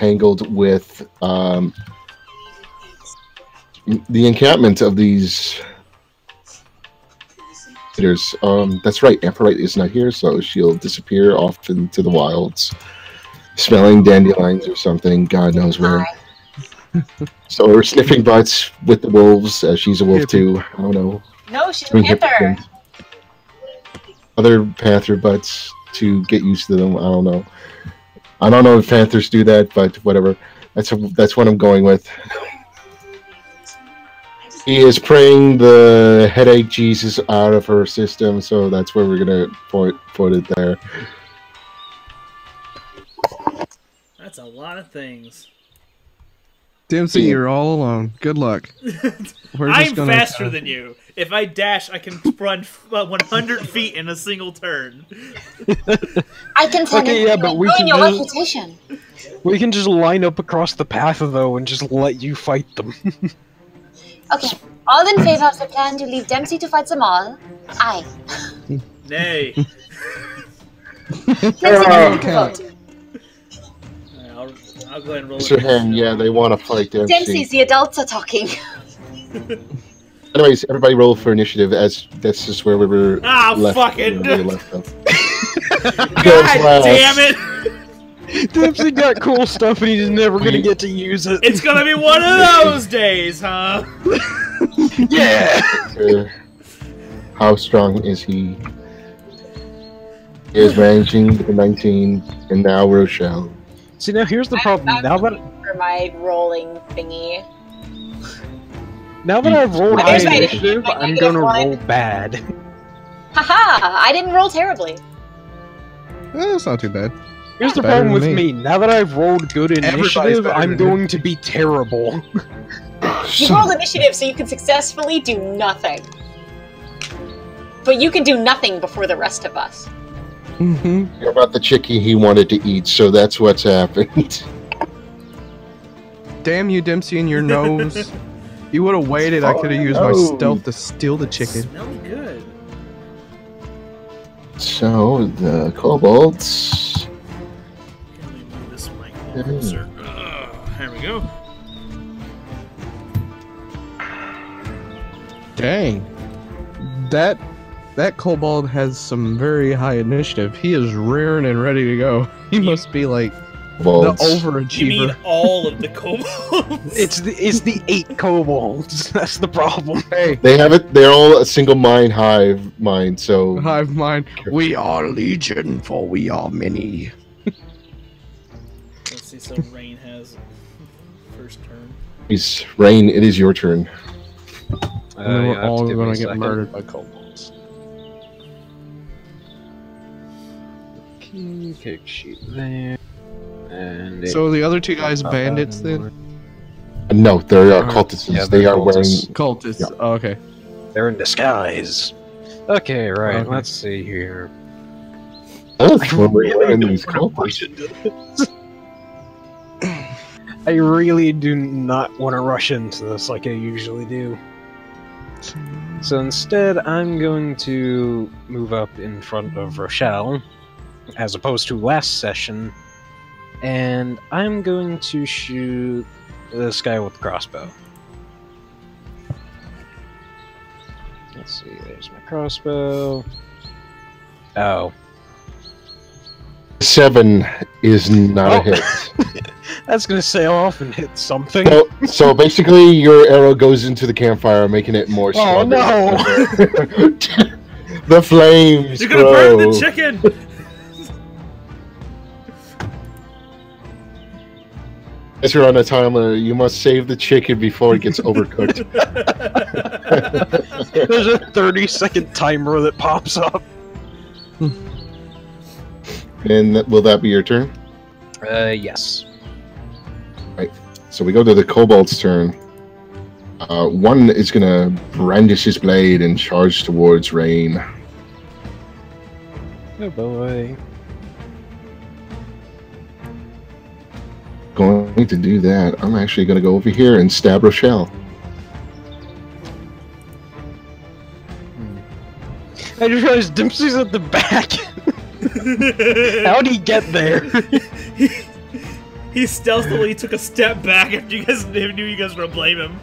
entangled with the encampment of these leaders. That's right, Amphitrite is not here, so she'll disappear off into the wilds, smelling dandelions or something, God knows where. So we're sniffing butts with the wolves, as she's a wolf too. I don't know. No, she's a panther. Other panther butts to get used to them. I don't know. I don't know if panthers do that, but whatever. That's what I'm going with. He is praying the headache Jesus out of her system, so that's where we're gonna put it there. That's a lot of things. Dempsey, you're all alone. Good luck. I'm faster than you. If I dash, I can run 100 feet in a single turn. I can tell you, yeah, but we can your just, reputation. we can just line up across the path, though, and just let you fight them. Okay, all in favor of the plan to leave Dempsey to fight them all? Aye. Nay. Dempsey doesn't vote. I'll go ahead and roll Mr. Hen, yeah, they want to fight Dempsey. Dempsey's, the adults are talking. Anyways, everybody roll for initiative, as that's just where we were left. Fuck it! God damn it! Dempsey got cool stuff and he's never gonna get to use it. It's gonna be one of those days, huh? Yeah! How strong is he? He is managing the 19, and now Rochelle. See, now here's the problem. Now that for my rolling thingy. Now that I've rolled high There's my- initiative, my I'm gonna -1. roll bad. Haha! I didn't roll terribly. That's not too bad. Here's the Better problem than with me. Now that I've rolled good Everybody's initiative, better I'm than going to be terrible. You rolled initiative so you can successfully do nothing. But you can do nothing before the rest of us. You're about the chickie he wanted to eat, so that's what's happened. Damn you, Dempsey, and your nose. You would have waited, I could have used my stealth to steal the chicken. Smells good. So, the kobolds... Let me move this mic a little closer. There we go. Dang. That kobold has some very high initiative. He is rearing and ready to go. He must be like Kobolds. the overachiever. You mean all of the kobolds? It's the 8 kobolds. That's the problem. Hey, They have it. They're all a single hive mind. So hive mind. We are legion, for we are many. Let's see. So Rain has first turn. Please, Rain, it is your turn. And then we're yeah, all just give me gonna a get second. murdered by kobolds. Kick sheet there. And So the other two guys bandits then? No, they're Alright. cultists. Yeah, they they're are cultists. Cultists. Yeah. Oh, okay. they're in disguise. Okay, right. Okay. Let's see here. wearing. That's when we're wearing these cultists. I really do not want to rush into this like I usually do. So instead, I'm going to move up in front of Rochelle, as opposed to last session, and I'm going to shoot this guy with the crossbow. Let's see, there's my crossbow. Oh. 7 is not a hit. That's gonna sail off and hit something. So basically, your arrow goes into the campfire, making it more Oh, stronger. no. The flames You're gonna grow. burn the chicken. As you're on a timer, you must save the chicken before it gets overcooked. There's a 30-second timer that pops up. And will that be your turn? Yes. Right. So we go to the kobold's turn. One is gonna brandish his blade and charge towards Rain. Oh boy. Going to do that. I'm actually gonna go over here and stab Rochelle. I just realized Dempsey's at the back. How'd he get there? He stealthily took a step back after you guys knew you guys were gonna blame him.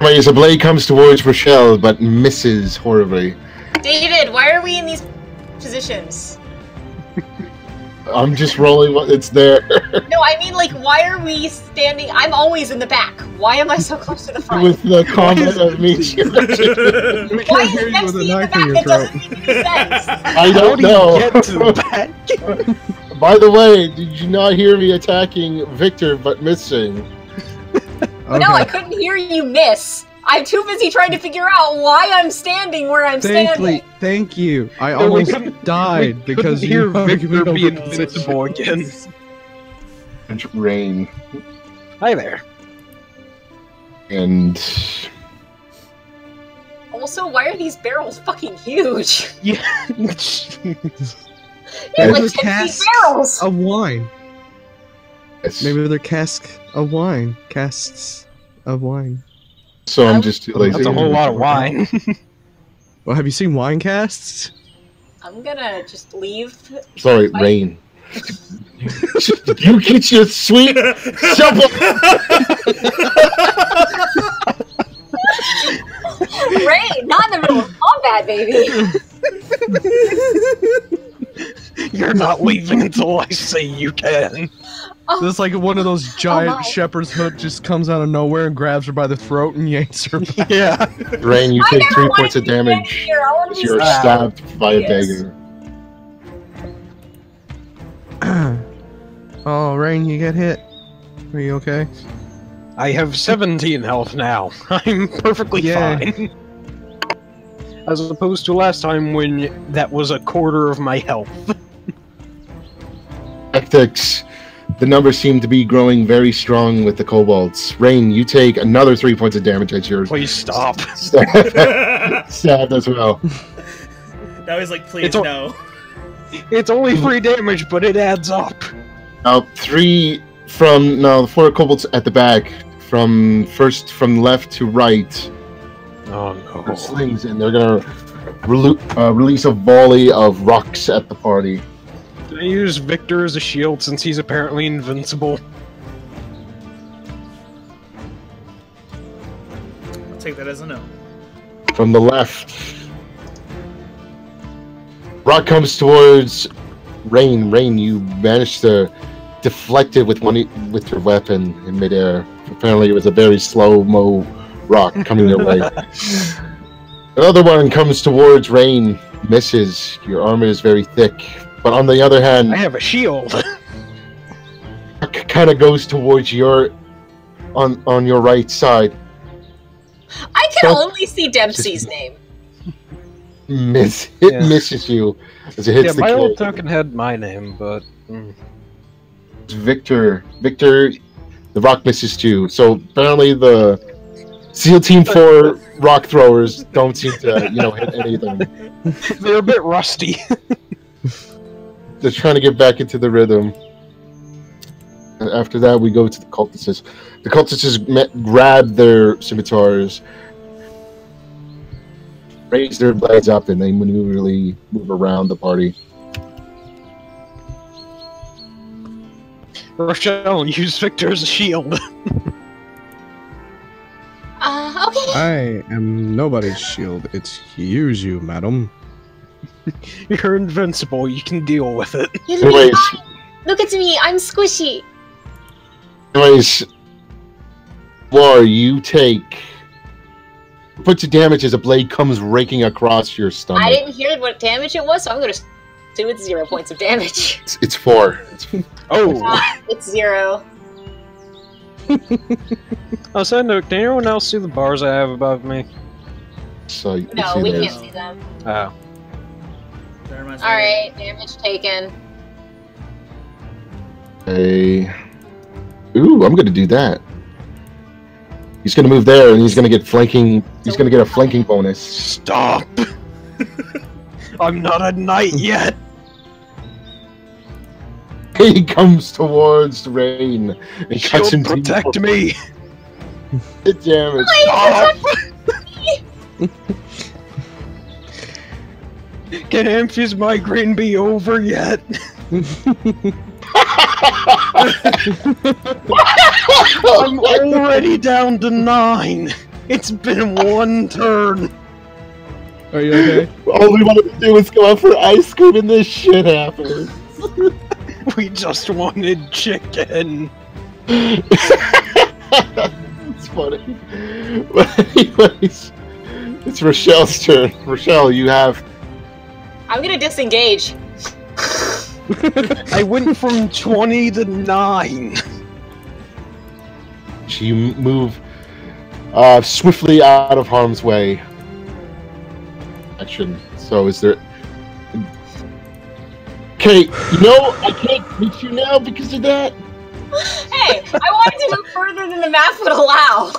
Anyways, a blade comes towards Rochelle, but misses horribly. David, why are we in these positions? I'm just rolling what it's there. No, I mean, like, why are we standing? I'm always in the back. Why am I so close to the front? With the comment of me. We Why can't hear is you with Dempsey a in the knife back? in your That throat. doesn't make any sense. I don't know. Get to the back. By the way, did you not hear me attacking Victor but missing? No, I couldn't hear you miss. I'm too busy trying to figure out why I'm standing where I'm standing. Thank you. I No, we almost couldn't- died because hear you Victor over being the invincible again. Rain. Hi there. And Also, why are these barrels fucking huge? Yeah. They're Maybe like 10 casks barrels. of wine. yes. Maybe they're casks of wine. Casks of wine. So I'm just too lazy. That's a whole lot of wine. Well, have you seen wine casts? I'm gonna just leave. Sorry, Rain. You get your sweet supple. Rain, not in the middle of combat, baby. You're not leaving until I say you can. This is like one of those giant my. shepherd's hook just comes out of nowhere and grabs her by the throat and yanks her back. Yeah. Rain, you I take never 3 wanted points of to be damage here. I want as to be you're stabbed. stabbed by a Yes. dagger. Oh, Rain, you get hit. Are you okay? I have 17 health now. I'm perfectly Yay. fine. As opposed to last time when that was a quarter of my health. Tactics. The numbers seem to be growing very strong with the kobolds. Rain, you take another 3 points of damage as you're Please stop. stabbed as well. Now he's like, please It's all- no. It's only 3 damage, but it adds up. Now, the 4 kobolds at the back, from left to right, Oh are no. slings, and they're gonna release a volley of rocks at the party. Can I use Victor as a shield since he's apparently invincible? I'll take that as a no. From the left, rock comes towards Rain. Rain, you managed to deflect it with your weapon in midair. Apparently, it was a very slow-mo rock coming your way. Another one comes towards Rain, misses. Your armor is very thick, but on the other hand, I have a shield. kind of goes towards your on your right side. I can So- only see Dempsey's name. It misses you as it hits Yeah, the my old kid. token had my name, but... Victor, the rock misses too. So apparently the SEAL Team 4 rock throwers don't seem to, hit anything. They're a bit rusty. They're trying to get back into the rhythm. And after that, we go to the cultists. The cultists grab their scimitars, raise their blades up, and they maneuverably move around the party. Rochelle, use Victor as a shield. Okay. I am nobody's shield. It's you, madam. You're invincible, you can deal with it. You'll be Anyways, fine. Look at me, I'm squishy. War, you take points of damage as a blade comes raking across your stomach. I didn't hear what damage it was, so I'm gonna assume it's 0 points of damage. It's 4. Oh! It's 0. Oh, side note, can anyone else see the bars I have above me? So you can No, see we those. can't see them. Oh. That reminds me. Alright, damage taken. Ooh, I'm gonna do that. He's gonna move there, and he's gonna get flanking. He's gonna get a flanking bonus. Stop! I'm not a knight yet! He comes towards Rain and cuts him Shield, protect me! the damage. Stop! Can Amphi's migraine be over yet? I'm already down to 9. It's been one turn. Are you okay? All we wanted to do was go out for ice cream and this shit happened. We just wanted chicken. It's funny. But anyways, it's Rochelle's turn. Rochelle, you have... I'm gonna disengage. I went from 20 to 9. You move swiftly out of harm's way. Action. So is there... Okay, I can't reach you now because of that. Hey, I wanted to move further than the map would allow.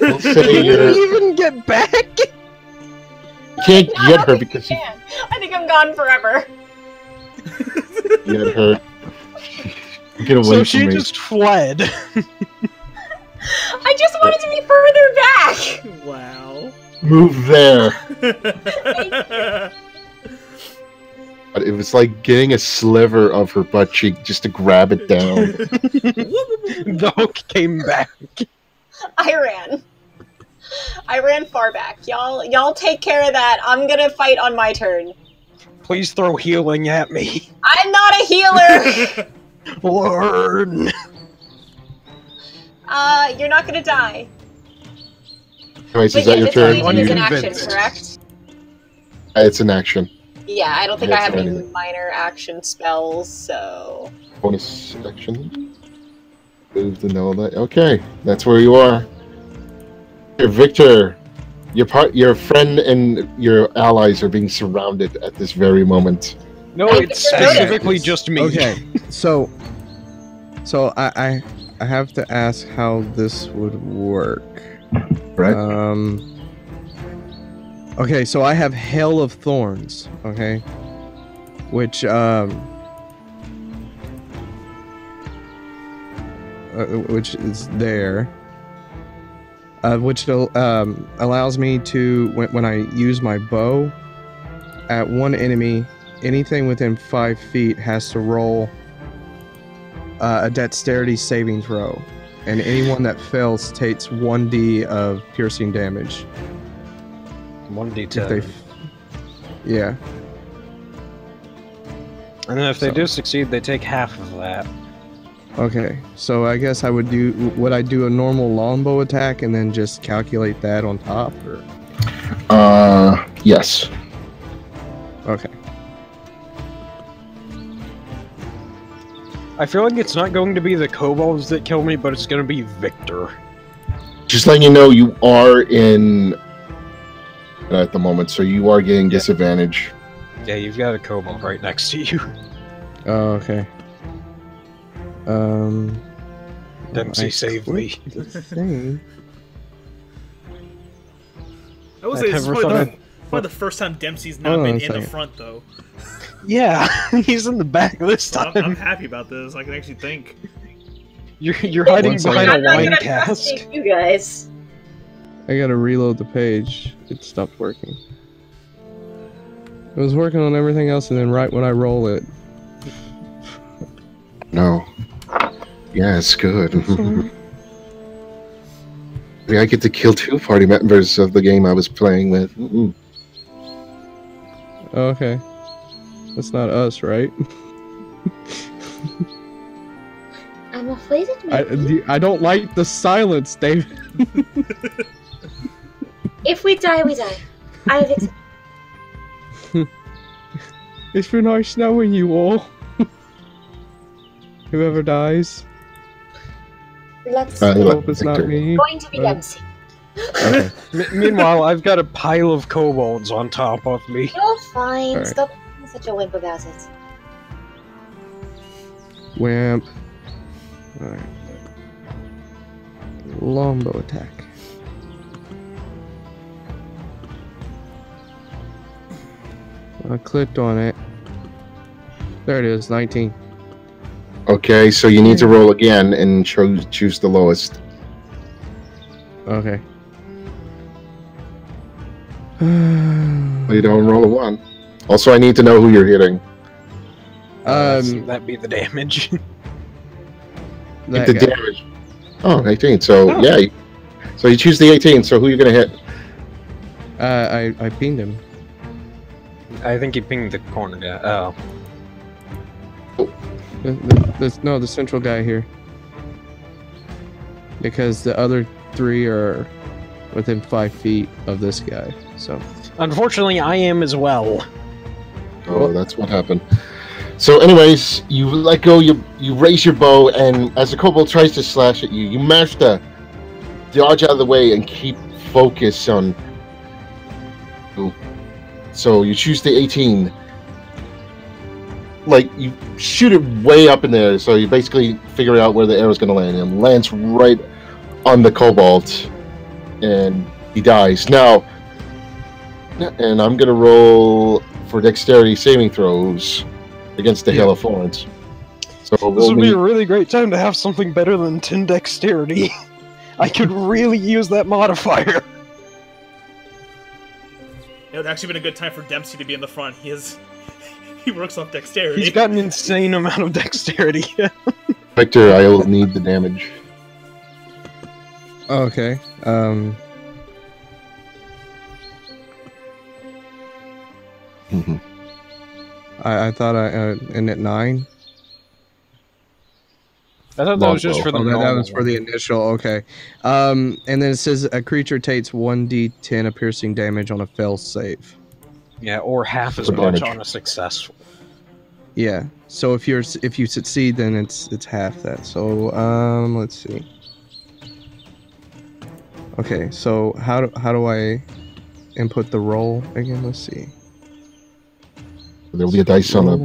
We'll say Did you're... you even get back? Can't No, get I her think because you you can. I think I'm gone forever. get her. Get away So from she me. just fled. I just wanted to be further back. Wow. Move there. But it was like getting a sliver of her butt cheek just to grab it down. The hook came back. I ran far back. Y'all take care of that. I'm gonna fight on my turn. Please throw healing at me. I'm not a healer. Learn. You're not gonna die. Anyways, But is that your this turn? only is an action, Unconvinced. correct? It's an action. Yeah, I don't think Yeah, I have it's any anything. minor action spells, so... Bonus action. Move to know that. Okay, that's where you are. Here, Victor, your friend and your allies are being surrounded at this very moment. No, I it's think they're specifically noticed. just me. Okay, so I have to ask how this would work. Right? Okay, so I have Hail of Thorns, okay? Which, which is there. Which allows me to, when I use my bow, at one enemy, anything within 5 feet has to roll a dexterity saving throw. And anyone that fails takes 1d of piercing damage. 1d10. Yeah. And then if they So- do succeed, they take half of that. Okay, so I guess I would do a normal longbow attack and then just calculate that on top, or? Yes. Okay. I feel like it's not going to be the kobolds that kill me, but it's going to be Victor. Just letting you know, you are in at the moment, so you are getting disadvantage. Yeah, you've got a kobold right next to you. Oh, okay. Dempsey I saved me. clicked the thing. I would I say this is never probably thought the first time Dempsey's not Hold on been a in the second. front, though. Yeah, he's in the back this So I'm time. happy about this. I can actually think. You're hiding One second. behind a I'm not wine gonna cask. trust you guys. I gotta reload the page. It stopped working. It was working on everything else, and then right when I roll it, No. Yeah, it's good. I get to kill 2 party members of the game I was playing with. oh, okay, that's not us, right? I'm afraid it may be. I don't like the silence, David. If we die, we die. I have It's been nice knowing you all. Whoever dies, Let's I let hope it's Victor. not me. going to be Dempsey. Okay. Meanwhile, I've got a pile of kobolds on top of me. You're fine. Alright. Stop being such a wimp about it. Wimp. Alright. Longbow attack. I clicked on it. There it is, 19. Okay, so you need to roll again and choose the lowest. Okay. You don't roll a 1. Also, I need to know who you're hitting. That'd be the damage. That the guy. damage. Oh, 18. So yeah. So you choose the 18. So who are you gonna hit? I pinged him. I think he pinged the corner guy. Oh. The central guy here. Because the other 3 are within 5 feet of this guy. So. Unfortunately, I am as well. Oh, that's what happened. So, anyways, you let go. You raise your bow, and as the kobold tries to slash at you, you manage to dodge out of the way and keep focus on. So you choose the 18. Like, you shoot it way up in there, so you basically figure out where the arrow's going to land, and it lands right on the kobold, and he dies. Now, and I'm going to roll for dexterity saving throws against the Hail of Thorns. So This would be a really great time to have something better than 10 dexterity. I could really use that modifier. It would actually been a good time for Dempsey to be in the front. He works off dexterity. He's got an insane amount of dexterity. Victor, I'll need the damage. Okay. I thought and at 9. I thought that was just for the normal. That was for the initial. Okay. And then it says a creature takes 1d10 of piercing damage on a fail save. Yeah, or half as much on a successful. Yeah. So if you succeed, then it's half that. So let's see. Okay. So how do I input the roll again? Let's see. There will be a dice on the.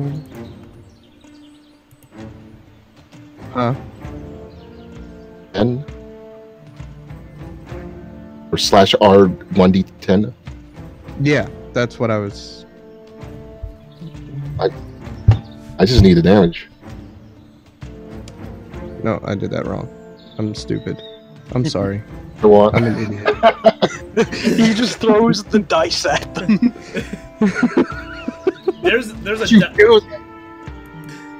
Huh? 10? Or slash R 1d10? Yeah, that's what I was. I just need the damage. No, I did that wrong. I'm stupid. I'm sorry. Go on. I'm an idiot. He just throws the dice at them. There's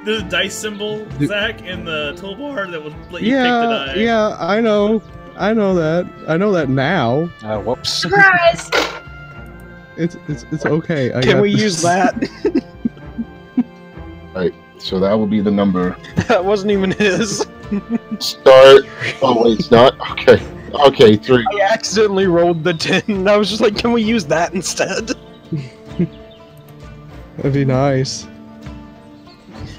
a dice symbol, Zach, in the toolbar that was let you pick the die. Yeah, I know that. I know that now. Whoops. Surprise! It's okay. Can we use that? Right. So that will be the number. That wasn't even his. Start. Oh wait, it's not. Okay. Okay, 3. I accidentally rolled the 10, and I was just like, can we use that instead? That'd be nice.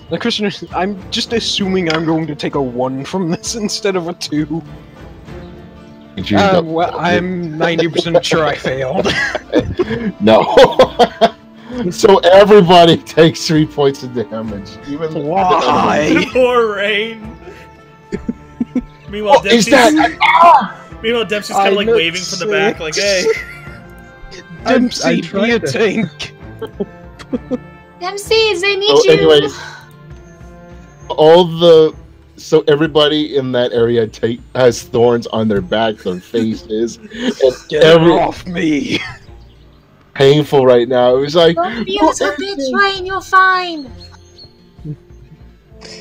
The question is, I'm just assuming I'm going to take a 1 from this instead of a 2. Well, I'm 90% sure I failed. No. So everybody takes 3 points of damage. Even Why? Poor Rain. Meanwhile, Dempsey's kind of like waving from the back, like, hey. Dempsey, be a tank. Dempsey, they need you. Anyways, so everybody in that area has thorns on their back, their faces. Get off me. Painful right now. It was like, Don't be a bitch, Rain, you're fine.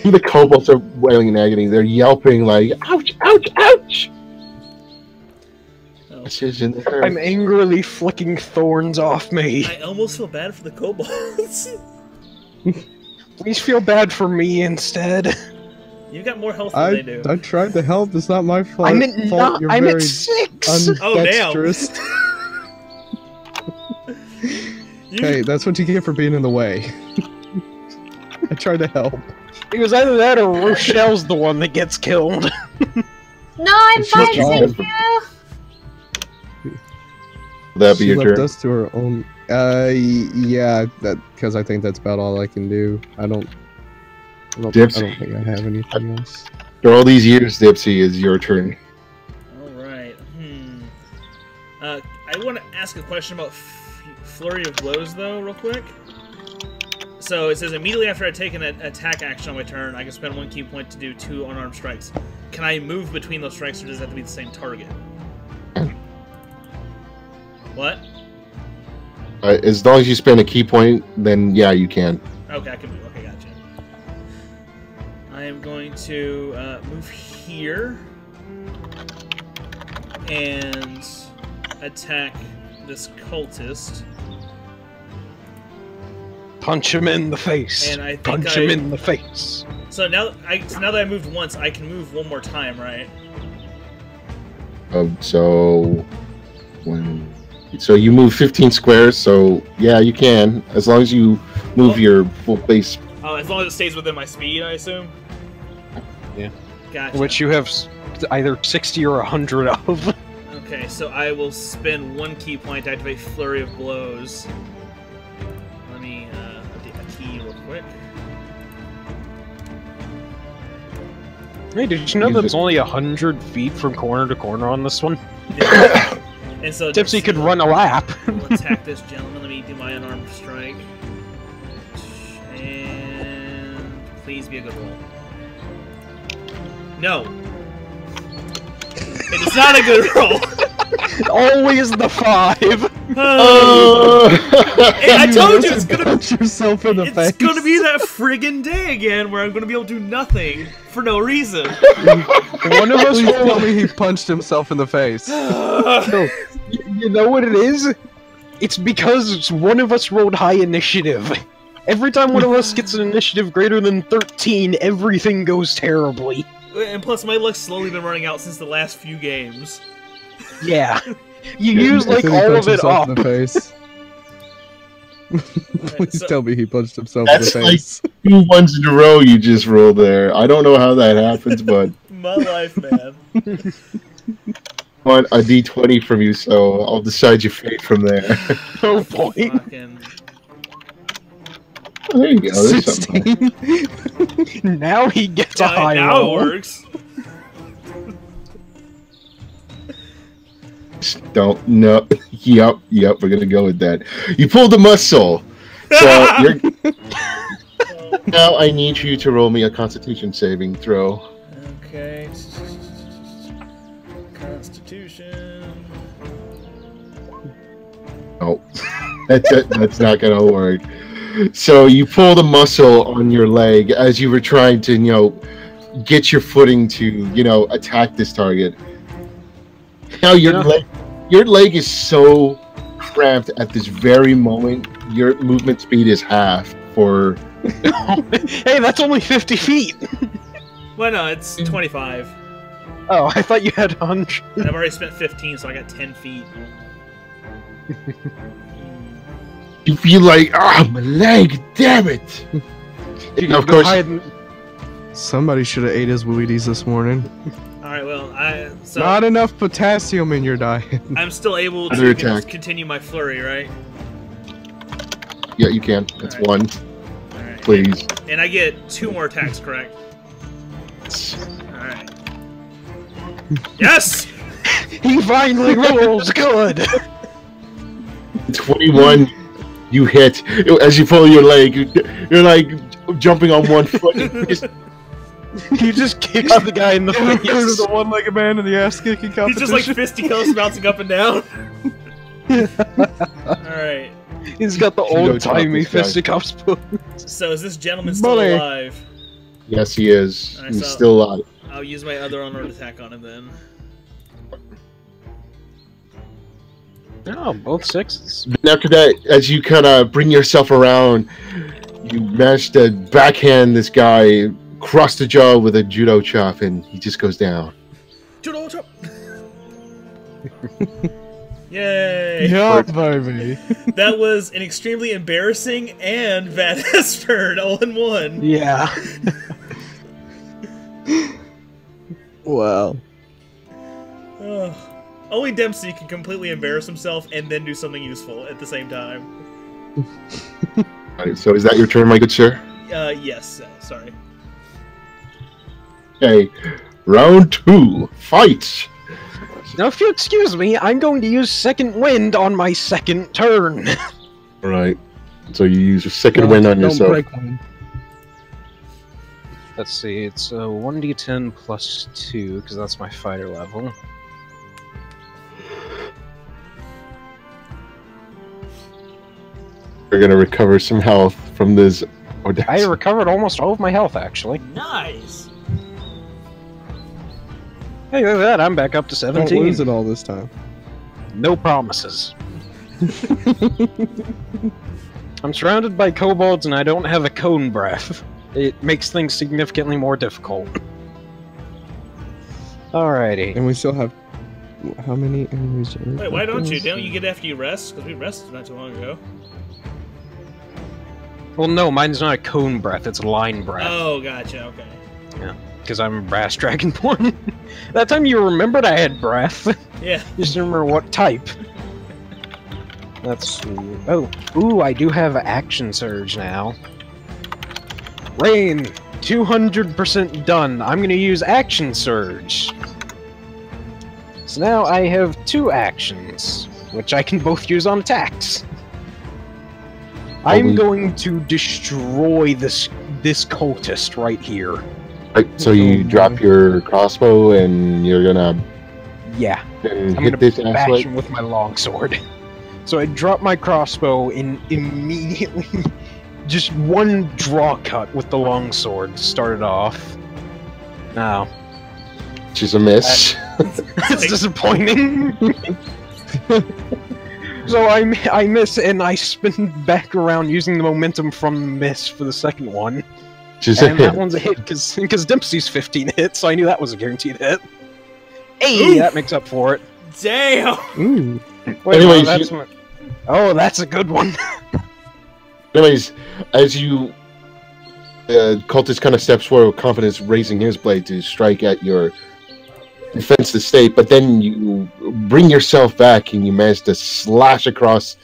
The kobolds are wailing in agony. They're yelping like, ouch, ouch, ouch. I'm angrily flicking thorns off me. I almost feel bad for the kobolds. Please feel bad for me instead. You got more health than they do. I tried to help. It's not my fault. I'm at 6. Oh, damn. Hey, that's what you get for being in the way. I tried to help. It was either that or Rochelle's the one that gets killed. No, I'm fine, thank you. That'd be your turn. Left us to our own. Yeah, because I think that's about all I can do. I don't think I have anything else. After all these years, Dipsy, is your turn. Alright, I want to ask a question about Flurry of Blows, though, real quick. So it says, immediately after I take an attack action on my turn, I can spend 1 key point to do 2 unarmed strikes. Can I move between those strikes, or does it have to be the same target? What? As long as you spend a key point, then yeah, you can. Okay, I can move. Okay, gotcha. I I am going to move here and attack this cultist. Punch him in the face. And I think Punch him in the face. So now that I moved once, I can move one more time, right? So you move 15 squares. So yeah, you can, as long as you move your full base. Oh, as long as it stays within my speed, I assume. Yeah. Gotcha. Which you have either 60 or 100 of. Okay, so I will spend 1 key point to activate Flurry of Blows. Let me update my key real quick. Hey, did you know that it's only 100 feet from corner to corner on this one? Yeah. And so Tipsy could run a lap. We'll attack this gentleman. Let me do my unarmed strike. And please be a good roll. No. It is not a good roll. Always the 5. I told you it's gonna punch yourself in the face. It's gonna be that friggin' day again where I'm gonna be able to do nothing for no reason. One of us told me he punched himself in the face. No, you know what it is? It's because one of us rolled high initiative. Every time one of us gets an initiative greater than 13, everything goes terribly. And plus, my luck's slowly been running out since the last few games. Yeah. You use, like, all of it up. In the face. Please so, tell me he punched himself That's in the face. like 2 ones in a row you just rolled there. I don't know how that happens, but... My life, man. I want a D20 from you, so I'll decide your fate from there. Oh boy. Fucking... Oh, there you go. There's something. 16. Now he gets a high now roll. it works. Don't no. Yep, we're gonna go with that. You pulled a muscle. So you're now I need you to roll me a Constitution saving throw. Okay. Constitution. Oh, that's not gonna work. So you pulled a muscle on your leg as you were trying to, get your footing to, attack this target. Now your leg is so cramped at this very moment. Your movement speed is half for. Hey, that's only 50 feet. Well, no, it's 25. Oh, I thought you had 100. And I've already spent 15, so I got 10 feet. You feel like, my leg, damn it! You of course. Somebody should have ate his Wheaties this morning. Alright, well, Not enough potassium in your diet. I'm still able Under to attack. continue my flurry, right? Yeah, you can. That's Alright. one. Alright. Please. And I get 2 more attacks, correct? Alright. Yes! He finally rolls good. 21. You hit as you pull your leg. You're like jumping on one foot. He just kicks the guy in the face. The one-legged man in the ass-kicking competition. He's just like fisticuffs bouncing up and down. Alright. He's got the old-timey top this guy. fisticuffs pose. So is this gentleman still Money. alive? Yes, he is. Alright, He's so- still alive. I'll use my other unarmed attack on him then. Oh, both 6s. And after that, as you kind of bring yourself around, you manage to backhand this guy across the jaw with a judo chop, and he just goes down. Judo chop! Yay! Yeah, baby. That was an extremely embarrassing and badass turn all in one. Yeah. Wow. Ugh. Only Dempsey can completely embarrass himself and then do something useful at the same time. Alright, so is that your turn, my good sir? Yes. Sorry. Okay, round 2, fight! Now, if you excuse me, I'm going to use second wind on my second turn. Alright, so you use your second wind on Don't yourself. break one. Let's see, it's 1d10 plus 2, because that's my fighter level. We're gonna recover some health from this Or dex. I recovered almost all of my health, actually. Nice. Hey, look at that, I'm back up to Don't 17. lose it all this time. No promises. I'm surrounded by kobolds and I don't have a cone breath. It makes things significantly more difficult. Alrighty. And we still have... How many enemies are... Wait, why don't you? Don't you get after you rest? Because we rested not too long ago. Well, no, mine's not a cone breath, it's line breath. Oh, gotcha, okay. Yeah, because I'm a brass dragonborn. That time you remembered I had breath. Yeah. Just remember what type. Let's see. Oh, ooh, I do have action surge now. Rain, 200% done. I'm gonna use action surge. So now I have 2 actions, which I can both use on attacks. I'm going to destroy this cultist right here. Right, so you drop your crossbow and you're gonna Yeah, I'm hit gonna this bash asshole. him with my longsword. So I drop my crossbow and immediately just one draw cut with the longsword to start it off. Now, Which is a miss. it's disappointing. So I miss and I spin back around using the momentum from the miss for the second one. Which is a And hit. that one's a hit because Dempsey's 15 hits, so I knew that was a guaranteed hit. Hey, Oof. that makes up for it. Damn! Ooh. Wait, Anyways, that's oh, that's a good one. Anyways, as you cultist kind of steps forward with confidence, raising his blade to strike at your defenseless state, but then you bring yourself back and you manage to slash across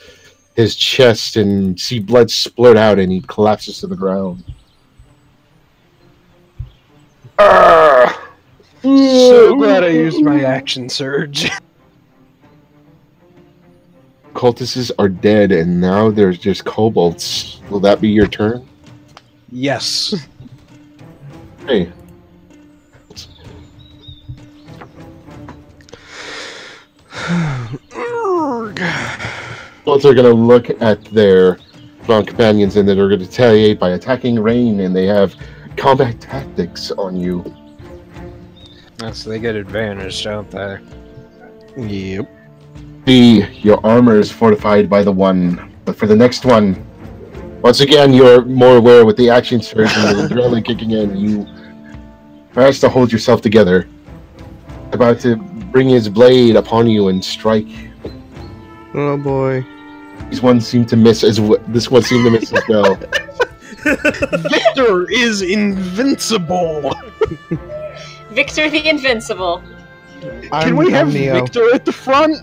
his chest and see blood splurt out and he collapses to the ground. So glad I used my action surge. Cultists are dead and now there's just kobolds. Will that be your turn? Yes. Hey. Kobolds are going to look at their strong companions and they're going to retaliate by attacking Rain, and they have combat tactics on you. So they get advantage, don't they? Yep. Your armor is fortified by the one, but for the next one, once again, you're more aware with the action surge and the adrenaline kicking in. You have to hold yourself together. About to bring his blade upon you and strike. Oh boy. This one seemed to miss as well. This one seemed to miss as well. Victor is invincible! Victor the Invincible. Can we have Neo. Victor at the front?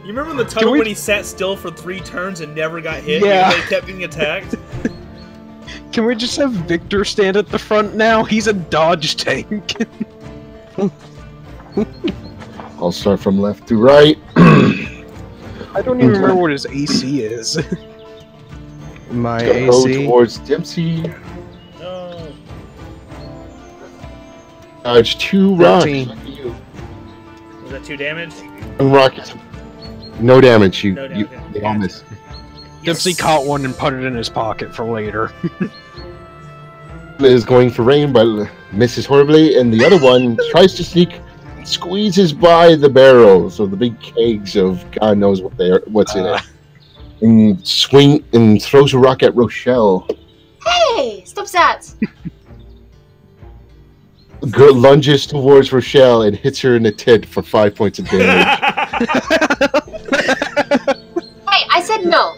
You remember in the tunnel when he sat still for 3 turns and never got hit? Yeah. Even though he kept getting attacked? Can we just have Victor stand at the front now? He's a dodge tank. I'll start from left to right. I don't even remember what his AC is. My Gonna go AC. towards Dempsey. No. Dodge 2 rocks. 13. Was that 2 damage? One rock is no damage. No damage, okay. They all miss. Dempsey caught one and put it in his pocket for later. Is going for Rain, but misses horribly, and the other one tries to sneak, squeezes by the barrels of the big kegs of God knows what's in it, and swing and throws a rock at Rochelle. Hey, stop that! Lunges towards Rochelle and hits her in the tit for 5 points of damage. Hey, I said no.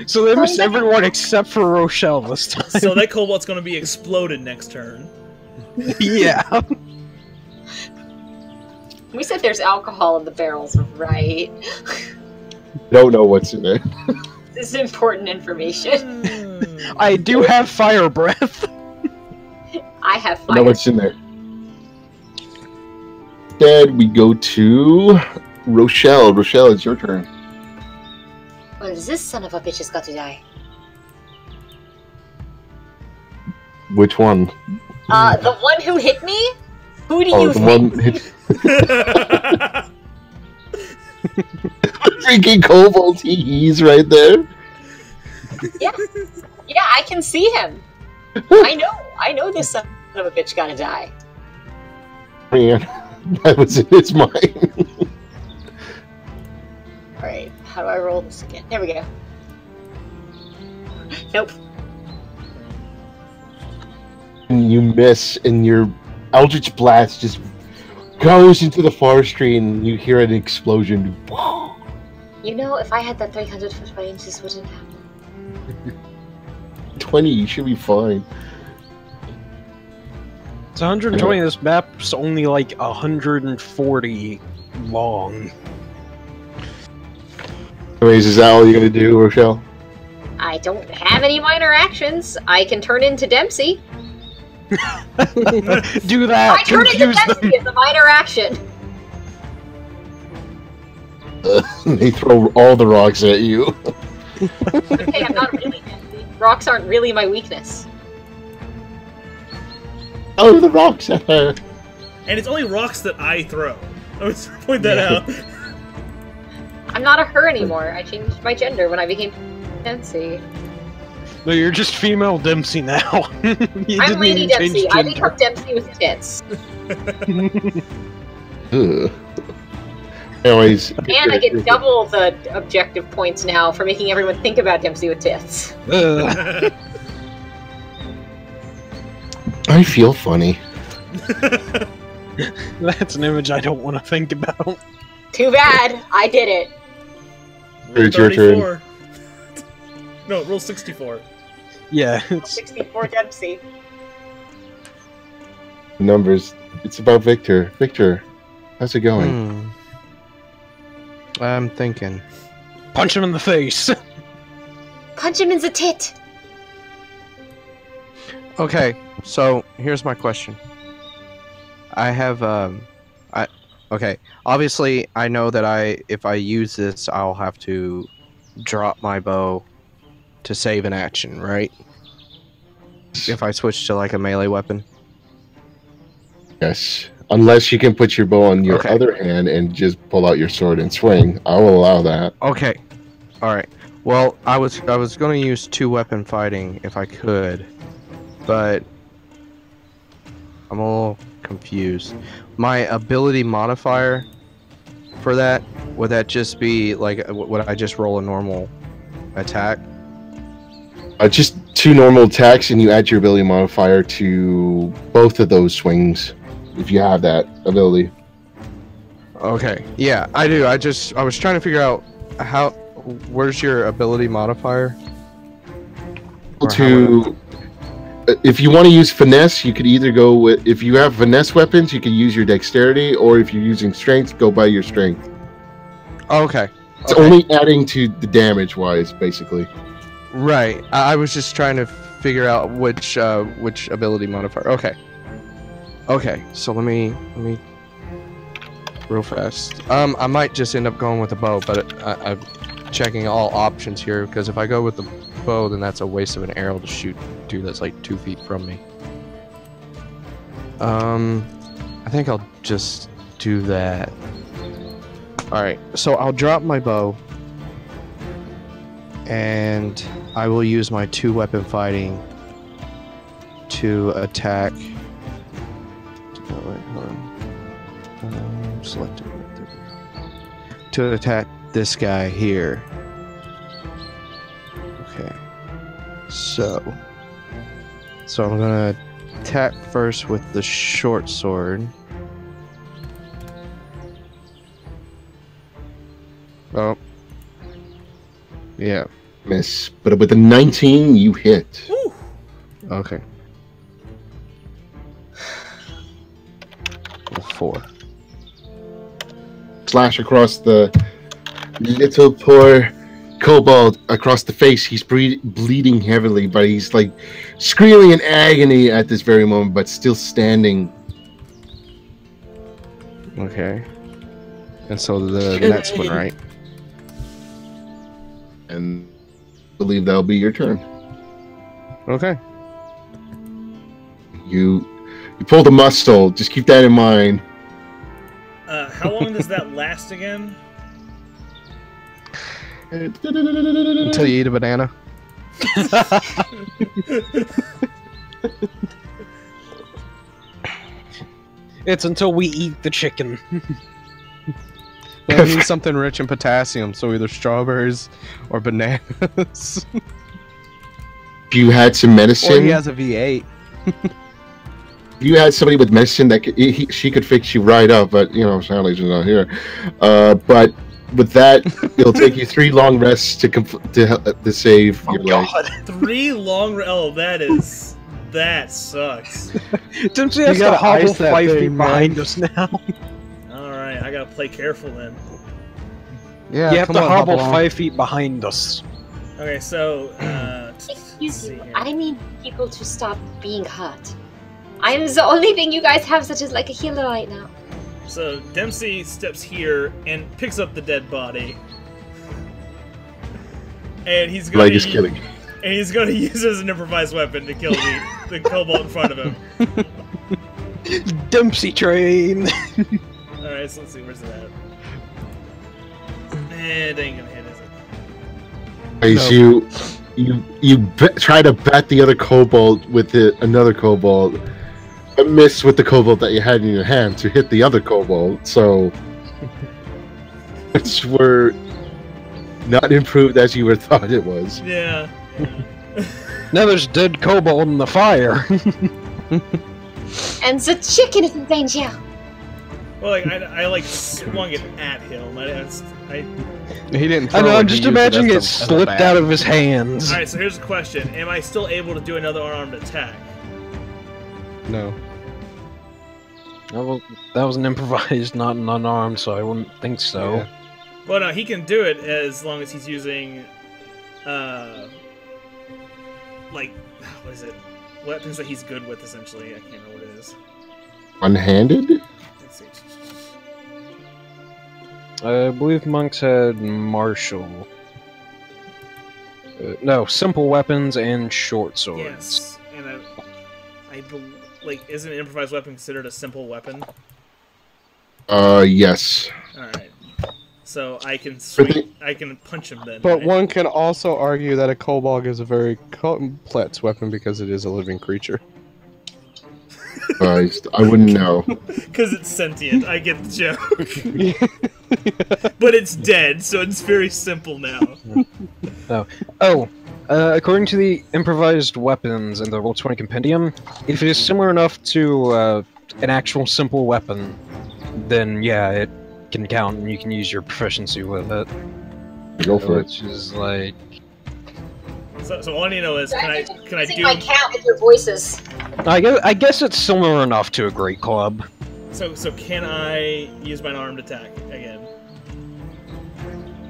So they missed everyone except for Rochelle this time. So that kobold's gonna be exploded next turn. Yeah. We said there's alcohol in the barrels, right? Don't know what's in it. This is important information. I do have fire breath. I have I know fire. what's in there. Instead, we go to Rochelle. Rochelle, it's your turn. Well, this son of a bitch has got to die. Which one? The one who hit me? Who do Oh, you the think? one hit. Freaking kobold, he's right there. Yeah, I can see him. I know this son of a bitch gotta die. Man, that was in his mind. Alright, how do I roll this again? There we go. Nope. And you miss, and your Eldritch Blast just goes into the forestry, and you hear an explosion. You know, if I had that 300-foot range, this wouldn't happen. 20, you should be fine. It's 120. This map's only like 140 long. Anyways, is that all you're gonna do, Rochelle? I don't have any minor actions. I can turn into Dempsey. Do that. I turn into Confuse Dempsey them. as a minor action. They throw all the rocks at you. Okay, I'm not really Dempsey. Rocks aren't really my weakness. Oh, the rocks at her. And it's only rocks that I throw. I would point that out. I'm not a her anymore. I changed my gender when I became Dempsey. No, you're just female Dempsey now. You I'm didn't Lady even change Dempsey. I gender. become Dempsey with tits. Ugh. Anyways, And I get double the objective points now for making everyone think about Dempsey with tits. I feel funny. That's an image I don't want to think about. Too bad. I did it. Roll It's your turn. 34. No, roll 64. Yeah, it's 64 Dempsey. Numbers. It's about Victor. Victor, how's it going? I'm thinking. punch him in the face. Punch him in the tit. Okay, so here's my question. I have okay. Obviously, I know that if I use this, I'll have to drop my bow to save an action, right? If I switch to like a melee weapon. Yes. Unless you can put your bow on your Okay. other hand and just pull out your sword and swing. I will allow that. Okay. All right. Well, I was going to use two weapon fighting if I could, but I'm a little confused. My ability modifier for that, would that just be like, would I just roll a normal attack? Just two normal attacks, and you add your ability modifier to both of those swings, if you have that ability. Okay. Yeah, I do. I was trying to figure out where's your ability modifier? Or If you want to use finesse, you could either go with, if you have finesse weapons, you could use your dexterity, or if you're using strength, go by your strength. Okay. It's only adding to the damage wise, basically. Right. I was just trying to figure out which ability modifier. Okay. Okay. So let me real fast. I might just end up going with the bow, but I'm checking all options here because if I go with the bow, then that's a waste of an arrow to shoot dude that's like 2 feet from me. I think I'll just do that. All right. So I'll drop my bow. And I will use my two weapon fighting to attack. Select it. To attack this guy here. Okay. So I'm gonna attack first with the short sword. Oh. Yeah. Miss. But with the 19, you hit. Woo. Okay. 4. Slash across the little poor kobold across the face. He's bleeding heavily, but he's like screaming in agony at this very moment, but still standing. Okay. And so the next one, right? And I believe that'll be your turn. Okay. You pulled a muscle. Just keep that in mind. How long does that last again? Until you eat a banana. It's until we eat the chicken. Well, I need something rich in potassium, so either strawberries or bananas. If you had some Or medicine, he has a V8. if you had somebody with medicine that she could fix you right up, but sadly she's not here. But with that, it'll take you 3 long rests to save your life. 3 long. Oh, that sucks. Dempsey has to gotta hobble ice that 5 feet thing, man. behind us now. All right, I gotta play careful then. Yeah, You have come to on, hobble along. 5 feet behind us. Okay, so Excuse me, I need people to stop being hurt. I'm the only thing you guys have such as like a healer right now. So Dempsey steps here and picks up the dead body, and he's going Like he's killing. and he's going to use it as an improvised weapon to kill the kobold in front of him. Dempsey train! All right, so let's see, where's it at? It ain't gonna hit, is it? You try to bat the other kobold with another kobold, but miss with the kobold that you had in your hand to hit the other kobold. So, which were not improved as you were thought it was. Yeah. Now there's dead kobold in the fire. And the chicken is in danger. Well, like I swung it at him. He didn't. I throw know, it, I'm he just used imagining it as a slipped bat. out of his hands. All right, so here's a question: am I still able to do another armed attack? No. That was an improvised, not an unarmed, so I wouldn't think so. Yeah. Well, no, he can do it as long as he's using, like, what is it? Weapons that he's good with, essentially. I can't remember what it is. Unhanded? Let's see. I believe monks had martial. No, simple weapons and short swords. Yes, and like, isn't an improvised weapon considered a simple weapon? Yes. All right. So I can swing. I can punch him then. But right? one can also argue that a kobold is a very complex weapon because it is a living creature. I wouldn't know. Because it's sentient. I get the joke. But it's dead, so it's very simple now. According to the improvised weapons in the Roll20 Compendium, if it is similar enough to an actual simple weapon, then yeah, it can count and you can use your proficiency with it. Go for it. Which is like... So all I need to know is, can I Using do? my cat with your voices. I guess it's similar enough to a great club. So can I use my armed attack again?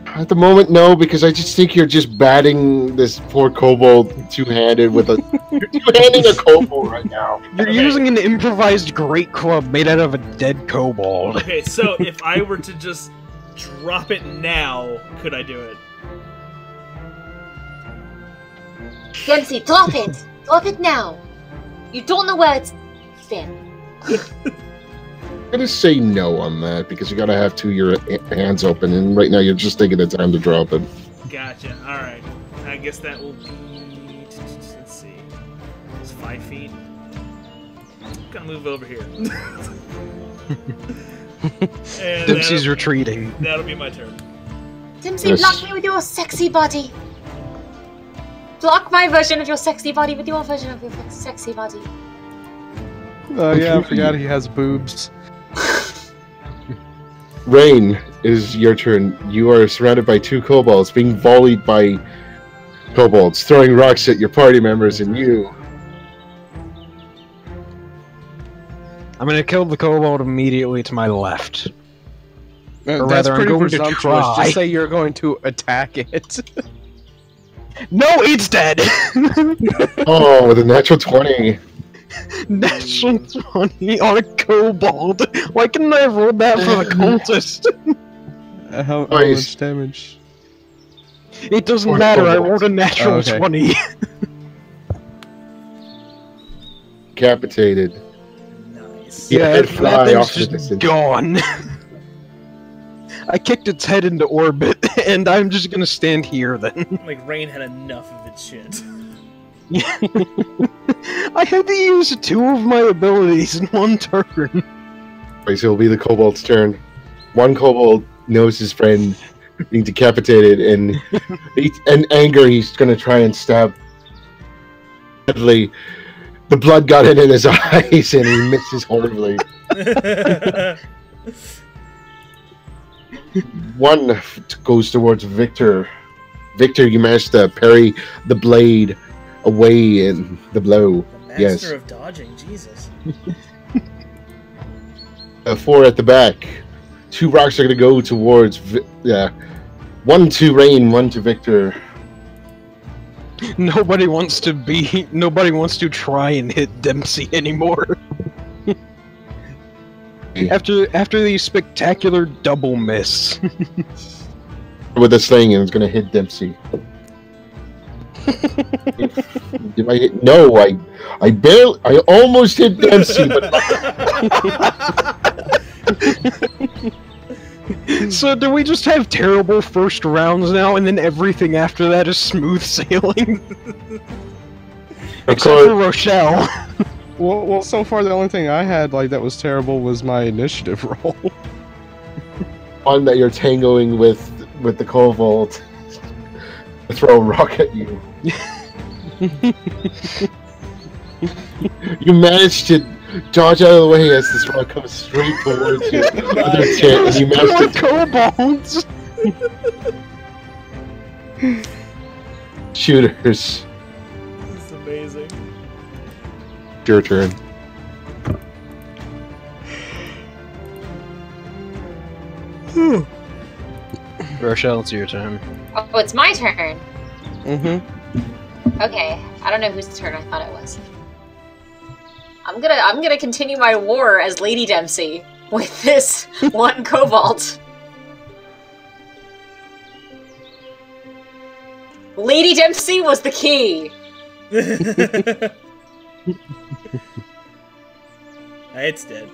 At the moment, no, because I just think you're just batting this poor kobold two-handed with a... You're two-handing a kobold right now. You're Okay. using an improvised great club made out of a dead kobold. Okay, so if I were to just drop it now, could I do it? Dempsey, drop it! Drop it now! You don't know where it's been. I'm gonna say no on that, because you gotta have your hands open, and right now you're just taking the time to drop it. Gotcha. All right. I guess that will be. Let's see. It's 5 feet. I'm gonna move over here. And Dempsey's retreating. That'll be my turn. Dempsey, Yes. block me with your sexy body. Block my version of your sexy body with your version of your sexy body. Oh yeah, I forgot he has boobs. Rain, it is your turn. You are surrounded by 2 kobolds, being volleyed by kobolds, throwing rocks at your party members and you. I'm gonna kill the kobold immediately to my left. Or That's rather, I'm pretty going to presumptuous. try. Just say you're going to attack it. No, it's dead! Oh, with a natural 20. Natural 20 on a kobold! Why couldn't I have rolled that for the cultist? How Nice. much damage? It doesn't Or matter, I kobolds. rolled a natural Oh, okay. 20. Decapitated. Nice. Yeah, Yeah, head that fly thing's off the just distance. gone. I kicked its head into orbit, and I'm just gonna stand here then. Like, Rain had enough of its shit. I had to use 2 of my abilities in 1 turn. Right, so it'll be the kobold's turn. One kobold knows his friend being decapitated, and in anger, he's going to try and stab. Sadly, the blood got in his eyes, and he misses horribly. One goes towards Victor. Victor, you managed to parry the blade away in the blow. The master of dodging, Jesus. 4 at the back. 2 rocks are going to go towards... 1 to Rain, 1 to Victor. Nobody wants to try and hit Dempsey anymore. After the spectacular double miss. With this thing, and it's going to hit Dempsey. Did I hit? No, I almost hit Dempsey, but... So do we just have terrible first rounds now, and then everything after that is smooth sailing? Except for Rochelle. Well, so far the only thing I had like that was terrible was my initiative roll. One that you're tangoing with the kobold. Throw a rock at you. You managed to dodge out of the way as this rock comes straight towards you. And you managed kobolds. Shooters. This is amazing. Your turn. Rochelle, it's your turn. Oh, it's my turn. Mm-hmm. Okay, I don't know whose turn I thought it was. I'm gonna continue my war as Lady Dempsey with this 1 kobold. Lady Dempsey was the key. It's dead.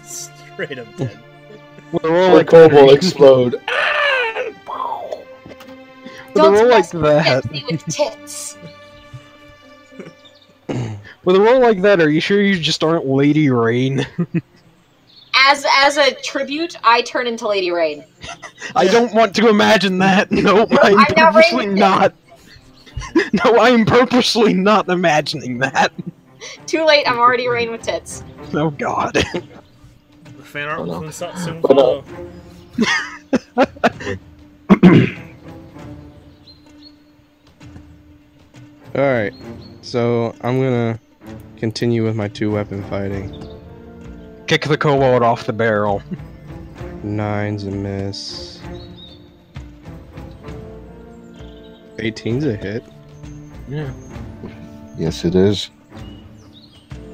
Straight up dead. The kobold explode. Don't roll like that. Dempsey with tits. With a roll like that, are you sure you just aren't Lady Rain? As a tribute, I turn into Lady Rain. I don't want to imagine that. No, I'm purposely not. No, I am purposely not imagining that. Too late, I'm already Rain with tits. Oh god. The fan art will soon follow. Alright, so I'm gonna continue with my 2-weapon fighting. Kick the kobold off the barrel. 9's a miss. 18's a hit. Yeah. Yes, it is.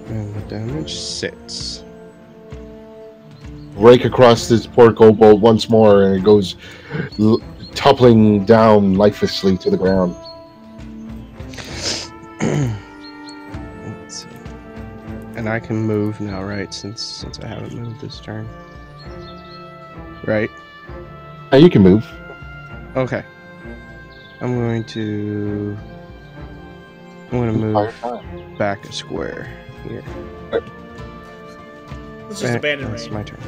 And the damage 6. Rake across this poor kobold once more, and it goes toppling down lifelessly to the ground. Let's see. And I can move now, right? Since I haven't moved this turn. Right? Now you can move. Okay. I'm going to move back a square here. Let's just abandon Rain. It's my turn.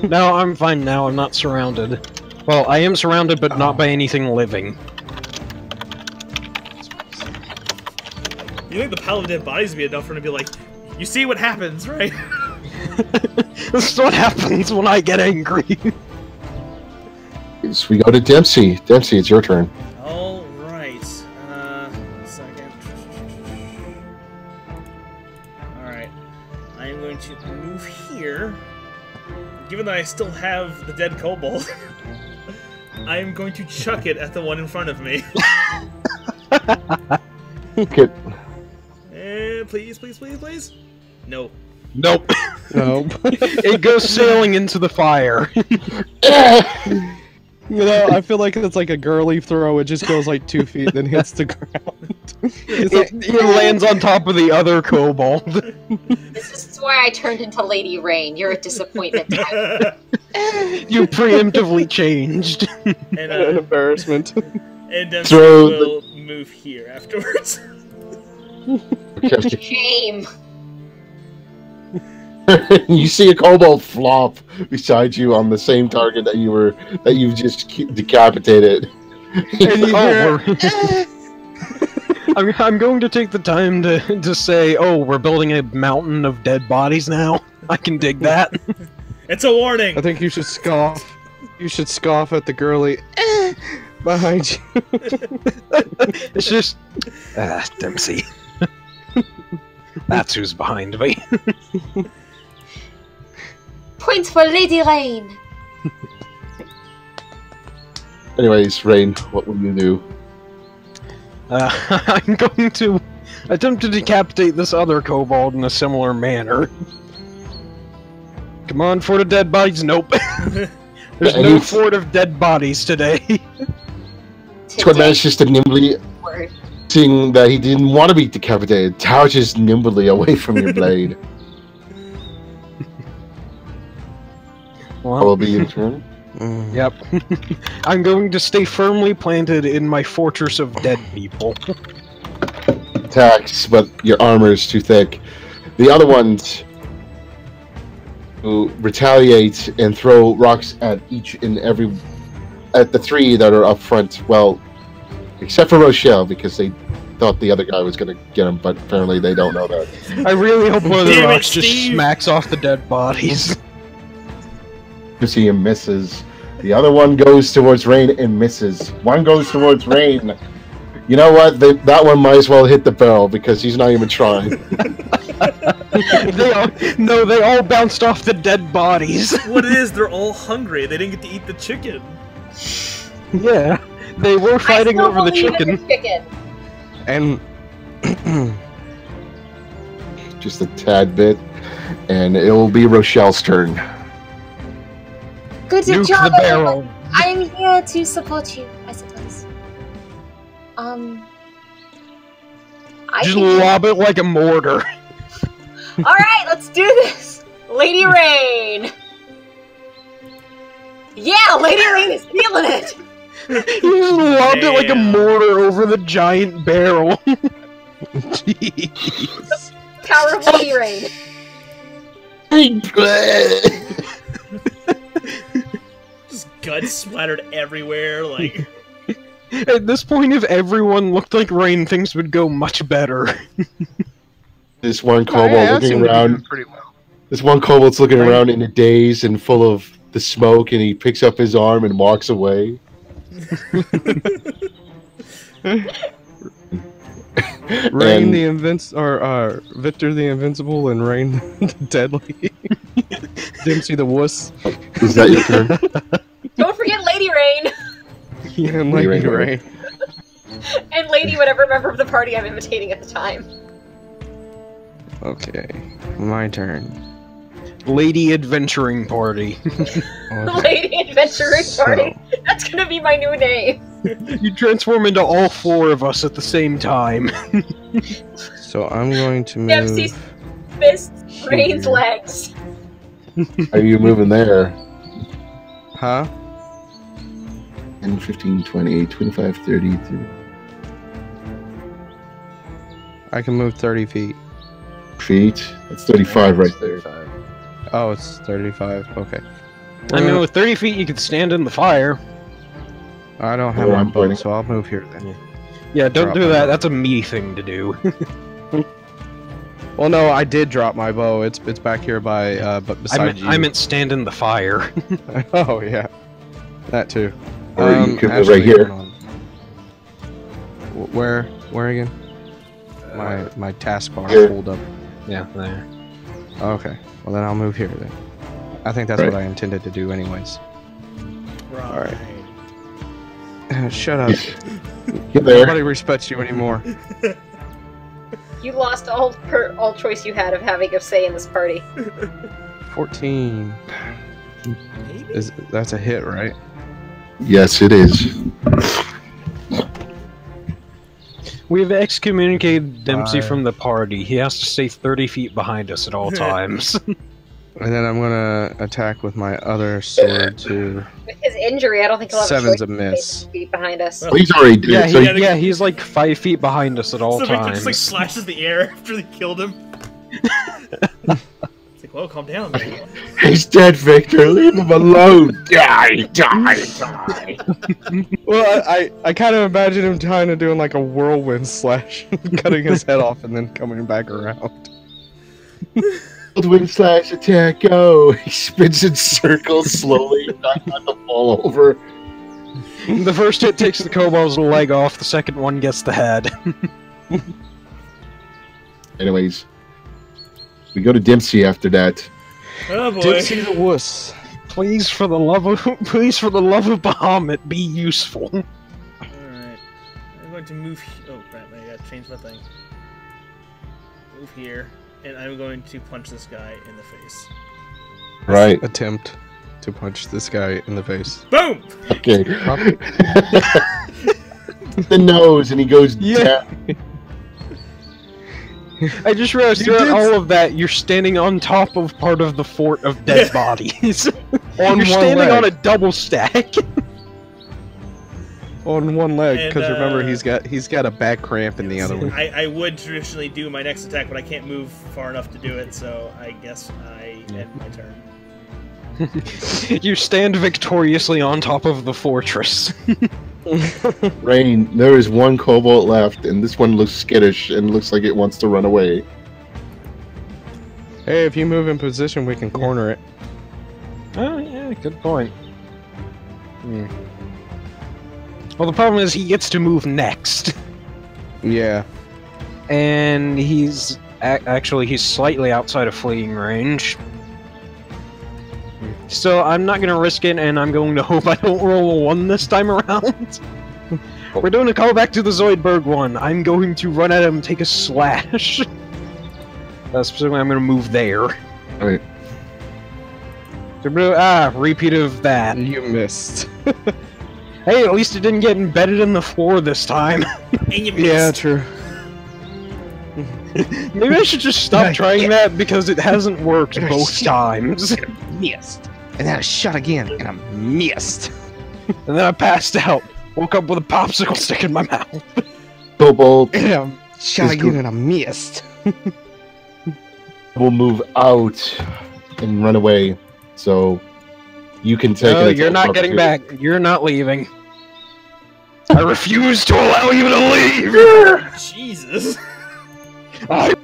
No, I'm fine now. I'm not surrounded. Well, I am surrounded, but not by anything living. You think the pile of dead bodies would be enough for him to be like, you see what happens, right? This is what happens when I get angry. So we go to Dempsey. Dempsey, it's your turn. Alright. Second. Alright. I am going to move here. Given that I still have the dead kobold, I am going to chuck it at the one in front of me. Okay. Please, please, please, please. No. Nope. Nope. It goes sailing into the fire. You know, I feel like it's like a girly throw. It just goes like 2 feet, then hits the ground. It lands on top of the other kobold. This is why I turned into Lady Rain. You're a disappointment. You preemptively changed. And, An embarrassment. and Dempsey Throw will move here afterwards. Shame. You see a kobold flop beside you on the same target that you've just decapitated. And you hear, I'm going to take the time to say, oh, we're building a mountain of dead bodies now. I can dig that. It's a warning. I think you should scoff. You should scoff at the girly behind you. It's just, Dempsey. That's who's behind me. Points for Lady Rain. Anyways, Rain, what will you do? I'm going to attempt to decapitate this other kobold in a similar manner. Come on, fort of dead bodies. Nope. There's no fort of dead bodies today. Squid manages to nimbly, seeing that he didn't want to be decapitated, touches nimbly away from your blade. Well, Will be your turn. Yep. I'm going to stay firmly planted in my fortress of dead people. Attacks, but your armor is too thick. The other ones who retaliate and throw rocks at the three that are up front. Well, except for Rochelle, because they thought the other guy was going to get him, but apparently they don't know that. I really hope one of the Damn it, rocks just Steve. smacks off the dead bodies. You see him misses. The other one goes towards Rain and misses. One goes towards Rain. You know what? That one might as well hit the barrel because he's not even trying. They all bounced off the dead bodies. What it is, they're all hungry. They didn't get to eat the chicken. Yeah, they were fighting over the chicken. And Just a tad bit. And it will be Rochelle's turn. Good Nuke job, the barrel. everyone. I'm here to support you, I suppose. Just lob it like a mortar. Alright, let's do this! Lady Rain! Yeah, Lady Rain is feeling it! You just lobbed it like a mortar over the giant barrel. jeez. Power of Lady Rain. Just guts splattered everywhere, like... At this point, if everyone looked like Rain, things would go much better. This one kobold looking around. Pretty well. This one kobold's looking around in a daze and full of the smoke, and he picks up his arm and walks away. Rain the Victor the Invincible and Rain the Deadly. Dempsey the Wuss. Is that your turn? Don't forget Lady Rain! Yeah, and Lady Rain. And Lady whatever member of the party I'm imitating at the time. Okay, my turn. Lady Adventuring Party. Lady Adventuring Party. That's gonna be my new name. You transform into all four of us at the same time. So I'm going to move. Dempsey's fists, Rain's legs. Are you moving there? Huh? 10, 15, 20, 25, 30, 30. I can move 30 feet. Feet? That's 35 right there. Oh, it's 35. Okay. I mean, with 30 feet, you could stand in the fire. I don't have Oh, my I'm bow, pointing. so I'll move here then. Yeah, don't Drop do my that. bow. That's a me thing to do. Well, no, I did drop my bow. It's back here by beside you. I meant stand in the fire. Oh yeah, that too. Or you could move actually, right here. hold on. Where again? My taskbar Here. pulled up. Yeah, there. Okay, well then I'll move here then. I think that's Right. what I intended to do anyways. Right. Shut up. Get there. Nobody respects you anymore. You lost all choice you had of having a say in this party. 14. Maybe? That's a hit, right? Yes, it is. We've excommunicated Dempsey from the party. He has to stay 30 feet behind us at all times. And then I'm gonna attack with my other sword to. With his injury, I don't think he'll have Seven's a a choice miss. to stay behind us. Well, he's already dead. Yeah, he's like 5 feet behind us at all So Victor times. just like slashes the air after they killed him. It's like, whoa, calm down, man. He's dead, Victor. Leave him alone. Die, die, die. Well, I kind of imagine him trying to do like a whirlwind slash, cutting his head off and then coming back around. Whirlwind slash attack, go. He spins in circles slowly, not to fall over. The first hit takes the kobold's leg off, the second one gets the head. Anyways, we go to Dempsey after that. Oh boy. Dipsy the wuss. Please, for the love of Bahamut, be useful. Alright. I'm going to move. Oh crap, I gotta change my thing. Move here, and I'm going to punch this guy in the face. Right. Attempt to punch this guy in the face. Boom! Okay. The nose, and he goes Yeah. down. I just realized throughout all of that, you're standing on top of part of the fort of dead bodies. On You're one standing leg. on a double stack. On one leg, because And, remember he's got a back cramp in the other one. I would traditionally do my next attack, but I can't move far enough to do it, so I guess I end my turn. You stand victoriously on top of the fortress. Rain, there is one kobold left, and this one looks skittish and looks like it wants to run away. Hey, if you move in position, we can corner it. Oh, yeah, good point. Well, the problem is he gets to move next. Yeah. And he's... actually, he's slightly outside of fleeing range. So I'm not going to risk it, and I'm going to hope I don't roll a 1 this time around. We're doing a callback to the Zoidberg one. I'm going to run at him and take a slash. Specifically, I'm going to move there. Alright. Repeat of that. You missed. Hey, at least it didn't get embedded in the floor this time. And you missed. Yeah, true. Maybe I should just stop trying that because it hasn't worked both times. Missed. And then I shot again, and I missed. And then I passed out. Woke up with a popsicle stick in my mouth. Kobold And I shot It's again, good. and I missed. will move out and run away, so you can take No, an you're attack not getting opportunity. back. You're not leaving. I refuse to allow you to leave! Jesus. I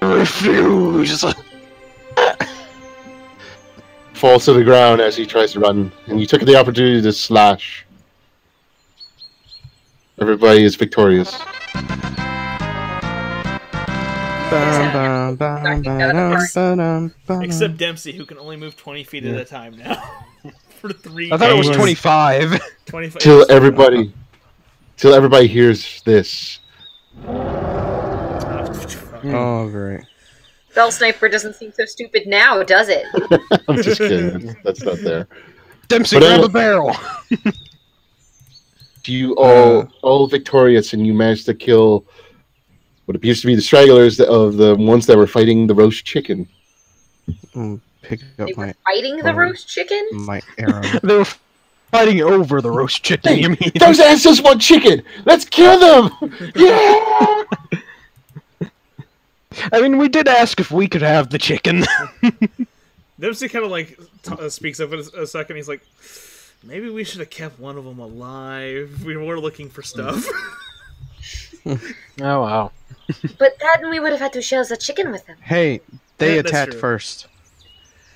refuse! Falls to the ground as he tries to run, and you took the opportunity to slash. Everybody is victorious. Except Dempsey, who can only move 20 feet at a time now. For 3 I thought it was Anyways. 25. 25. Till everybody hears this. Oh, great. Bell Sniper doesn't seem so stupid now, does it? I'm just kidding. That's not there. Dempsey, But grab anyway- a barrel! You all victorious, and you managed to kill what appears to be the stragglers of the ones that were fighting the roast chicken. Pick They up were my fighting the roast chicken? arrow. They were fighting over the roast chicken, you mean? Those asses want chicken! Let's kill them! Yeah! I mean, we did ask if we could have the chicken. Dempsey kind of like speaks up in a second. He's like, maybe we should have kept one of them alive. We were looking for stuff. Oh, wow. But then we would have had to share the chicken with them. Hey, they Yeah, that's attacked true. first.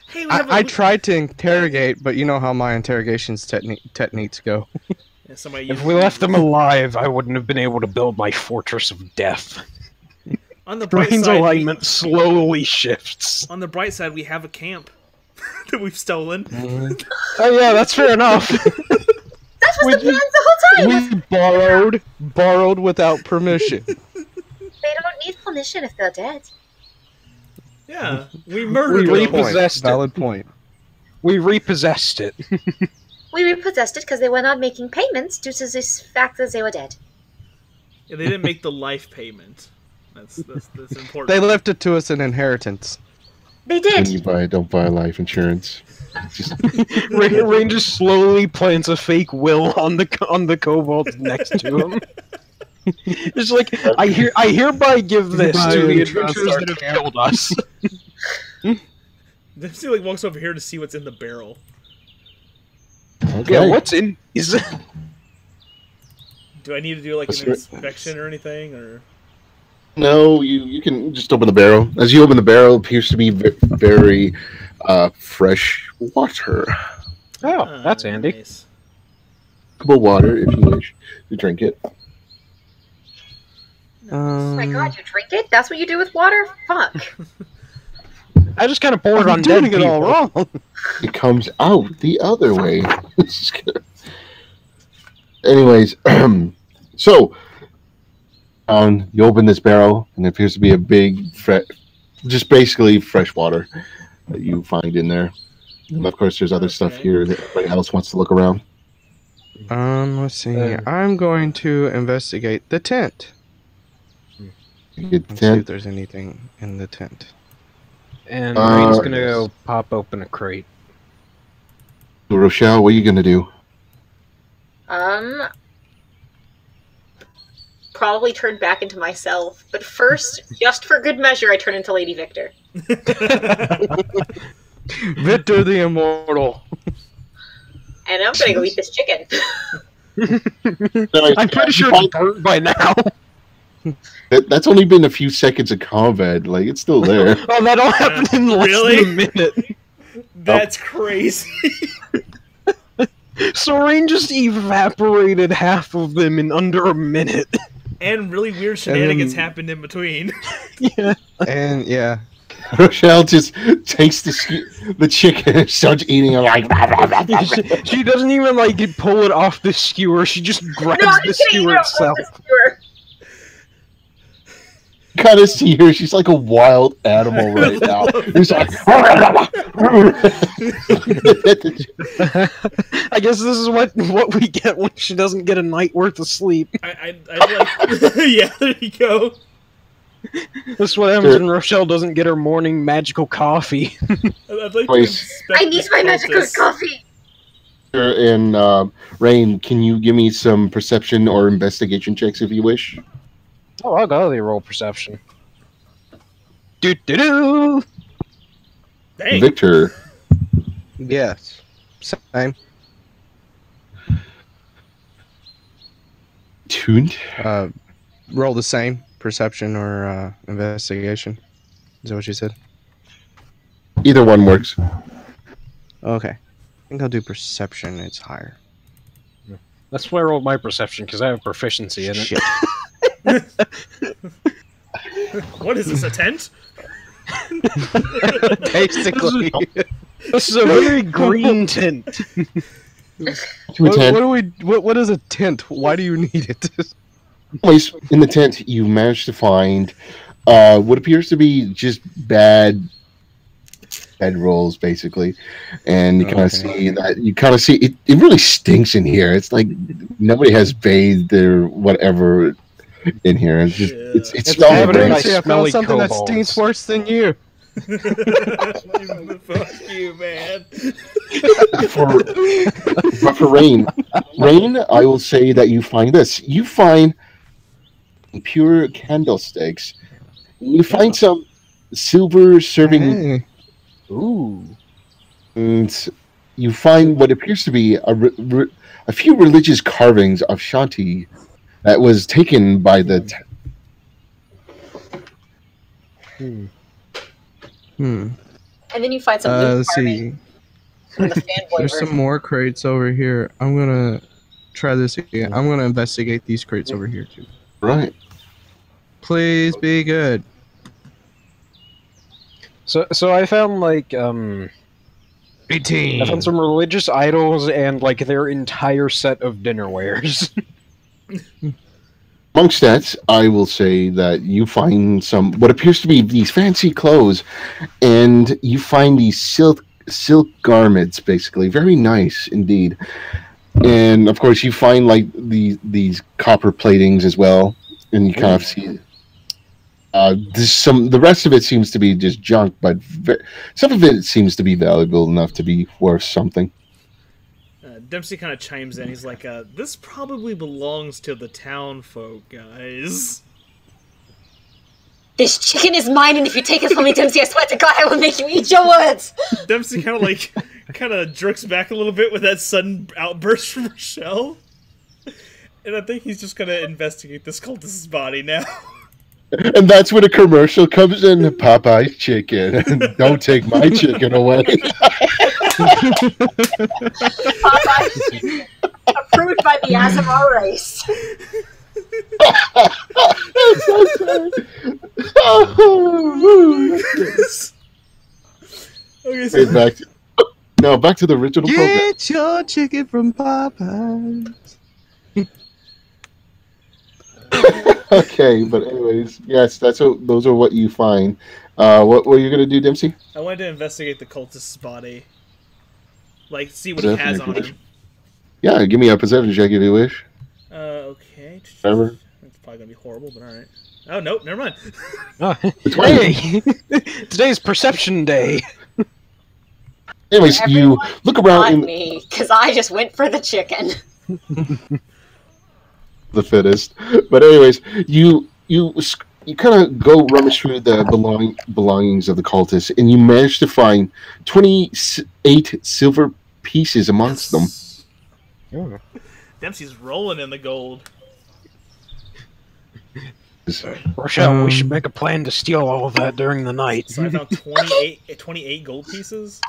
Hey, we have I tried to interrogate, but you know how my interrogations techniques go. Yeah, somebody If we left them alive, I wouldn't have been able to build my fortress of death. on the bright Brain's side, alignment slowly shifts. on the bright side, we have a camp that we've stolen. Oh yeah, that's fair enough. That was the plan the whole time! We borrowed without permission. They don't need permission if they're dead. Yeah, we murdered We them. repossessed it. Valid point. We repossessed it. We repossessed it because they were not making payments due to this fact that they were dead. Yeah, they didn't make the life payment. That's important. They left it to us in inheritance. They When did. you don't buy life insurance. Just Rain just slowly plants a fake will on the kobold next to him. It's like I hereby give this to the adventurers that have killed us. Dempsey like walks over here to see what's in the barrel. okay. Yeah, what's in? Is Do I need to do like That's an right. inspection or anything, or? No, you can just open the barrel. As you open the barrel, it appears to be very fresh water. Oh, that's handy. Nice. Drinkable water, if you wish to drink it. Oh my god, you drink it? That's what you do with water? Fuck. I just kind of pour it I'm on dead doing it all people. wrong. It comes out the other way. Anyways, so you open this barrel, and it appears to be a big, just basically fresh water that you find in there. And of course, there's other stuff here that everybody else wants to look around. Let's see. I'm going to investigate the tent. You get Let's see if 10. there's anything in the tent. And Rain's gonna go pop open a crate. Rochelle, what are you gonna do? Probably turn back into myself. But first, just for good measure, I turn into Lady Victor. Victor the Immortal. And I'm gonna go eat this chicken. I'm pretty sure it's burnt by now. That's only been a few seconds of combat. Like, it's still there. Oh, that all happened in less Really? than a minute. That's crazy. So Rain just evaporated half of them in under a minute. And really weird shenanigans then- happened in between. Yeah. And yeah. Rochelle just takes the chicken and starts eating it like. She doesn't even like pull it off the skewer. She just grabs No, I'm the just gonna eat skewer it off itself. the skewer. Kind of see her. She's like a wild animal right now. She's like. I guess this is what we get when she doesn't get a night worth of sleep. I like. Yeah, there you go. This is what happens when Rochelle doesn't get her morning magical coffee. I'd like to Please. inspect I need the my magical cultists. coffee. And Rain, can you give me some perception or investigation checks if you wish? Oh, I'll go the roll perception. Do do do. Dang. Victor, Yes. Same. tuned. Roll the same. Perception or investigation. Is that what you said? Either one works. Okay. I think I'll do perception. It's higher. That's why I rolled my perception because I have proficiency in it. Shit. What is this, a tent? Basically. This is a very green tint. To a tent. What is a tent? Why do you need it? Anyways, in the tent, you managed to find what appears to be just bed rolls, basically, and you kind of see that. You kind of see it. It really stinks in here. It's like nobody has bathed or whatever in here. It's just, it It's smells evident gross. I I found smelly something that kobolds. stinks worse than you. Fuck you, man. But for Rain, I will say that you find this. You find pure candlesticks. You find some silver serving. Hey. Ooh. And you find what appears to be a few religious carvings of Shanti that was taken by the. And then you find some Let's see. from the fanboy There's some more crates over here. I'm gonna try this again. I'm gonna investigate these crates over here too. Right. Please be good. So I found like 18. I found some religious idols and like their entire set of dinnerwares. Amongst that, I will say that you find some what appears to be these fancy clothes, and you find these silk garments, basically. Very nice indeed. And of course, you find like these copper platings as well, and you kind of see. The rest of it seems to be just junk, but some of it seems to be valuable enough to be worth something. Dempsey kind of chimes in. He's like, "This probably belongs to the town folk, guys." This chicken is mine, and if you take it from me, Dempsey, I swear to God, I will make you eat your words! Dempsey kind of jerks back a little bit with that sudden outburst from Rochelle. And I think he's just going to investigate this cultist's body now. And that's when a commercial comes in, Popeye's chicken. Don't take my chicken away. Popeye's chicken. Approved by the Azamar race. That's so sad. Okay, so back to the original program. Get your chicken from Popeyes. Okay, but anyways, yes, those are what you find. What were you gonna do, Dempsey? I wanted to investigate the cultist's body, like see what he has on him. Yeah, give me a perception check if you wish. Okay. Whatever. It's probably gonna be horrible, but all right. Oh nope, never mind. Hey, today's perception day. Anyways, you look around. Me, because I just went for the chicken. The fittest. But anyways, you kind of go rummage through the belongings of the cultists, and you manage to find 28 silver pieces amongst them. Oh. Dempsey's rolling in the gold. Rochelle, we should make a plan to steal all of that during the night. So I found 28 gold pieces.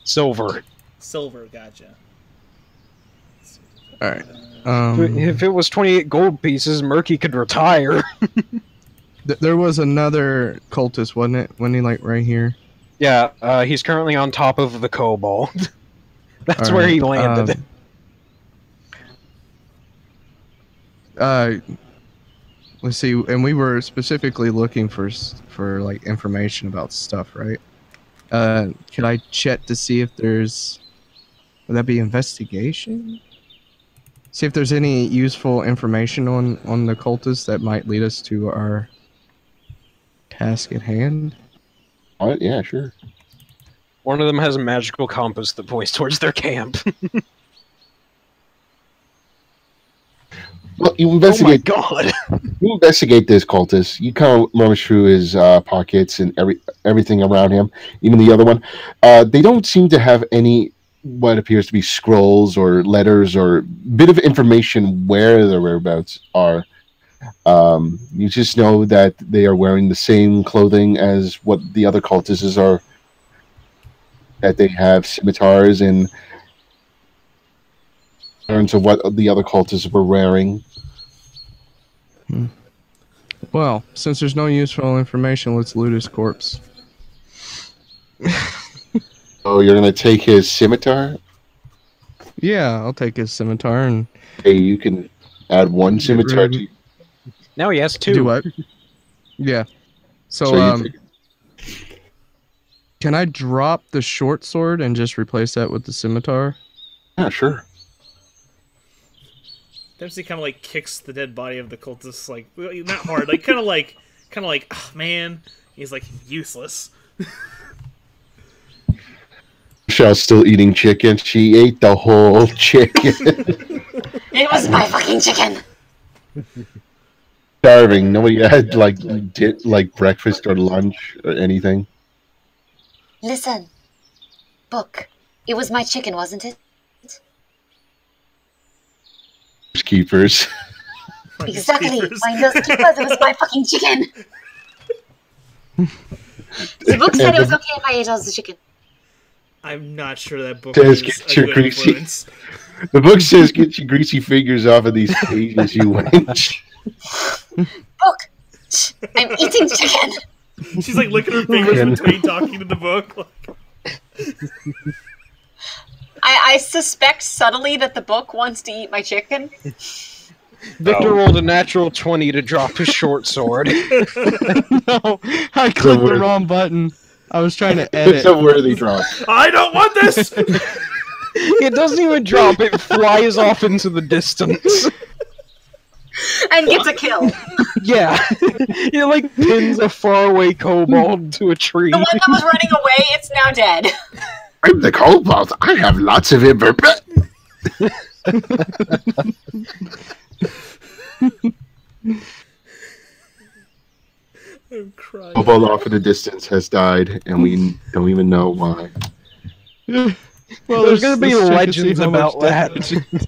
Silver. Silver, gotcha. All right. If it was 28 gold pieces, Murky could retire. There was another cultist, wasn't it? Wasn't he like right here? Yeah, he's currently on top of the kobold. That's All where right, he landed. Let's see, and we were specifically looking for like information about stuff, right? Can I check to see if there's? Would that be investigation? See if there's any useful information on the cultists that might lead us to our task at hand. Yeah, sure. One of them has a magical compass that points towards their camp. Well, you investigate. Oh my god! You investigate this cultist. You kind of rummage through his pockets and everything around him, even the other one. They don't seem to have any what appears to be scrolls or letters or bit of information where their whereabouts are. You just know that they are wearing the same clothing as what the other cultists are. That they have scimitars and terms of what the other cultists were wearing. Well, since there's no useful information, let's loot his corpse. Oh, you're gonna take his scimitar? Yeah, I'll take his scimitar and. Hey, you can add one scimitar to. Now he has 2. Do what? Yeah. So can I drop the short sword and just replace that with the scimitar? Yeah, sure. Dempsey kind of like kicks the dead body of the cultist, like not hard, like kind of like, oh man, he's like useless. Michelle's still eating chicken. She ate the whole chicken. It was my fucking chicken. Starving. Nobody had like breakfast or lunch or anything. Listen, Book. It was my chicken, wasn't it? Keepers. Exactly. Find those keepers. It was my fucking chicken. The book said it was okay if I ate all the chicken. I'm not sure that book says is get a your good greasy. influence. The book says get your greasy fingers off of these pages, you wench. Book. I'm eating chicken. She's like licking her fingers between talking to the book. I suspect subtly that the book wants to eat my chicken. Victor rolled a natural 20 to drop his short sword. No, I clicked the wrong button. I was trying to It's edit. a worthy drop. I don't want this. It doesn't even drop, it flies off into the distance. And gets a kill. Yeah. It like pins a faraway kobold to a tree. The one that was running away, it's now dead. I'm the kobold. I have lots of it. I'm crying. Kobold off in the distance has died, and we don't even know why. Well, There's gonna be let's check to legends see how much about that. damage-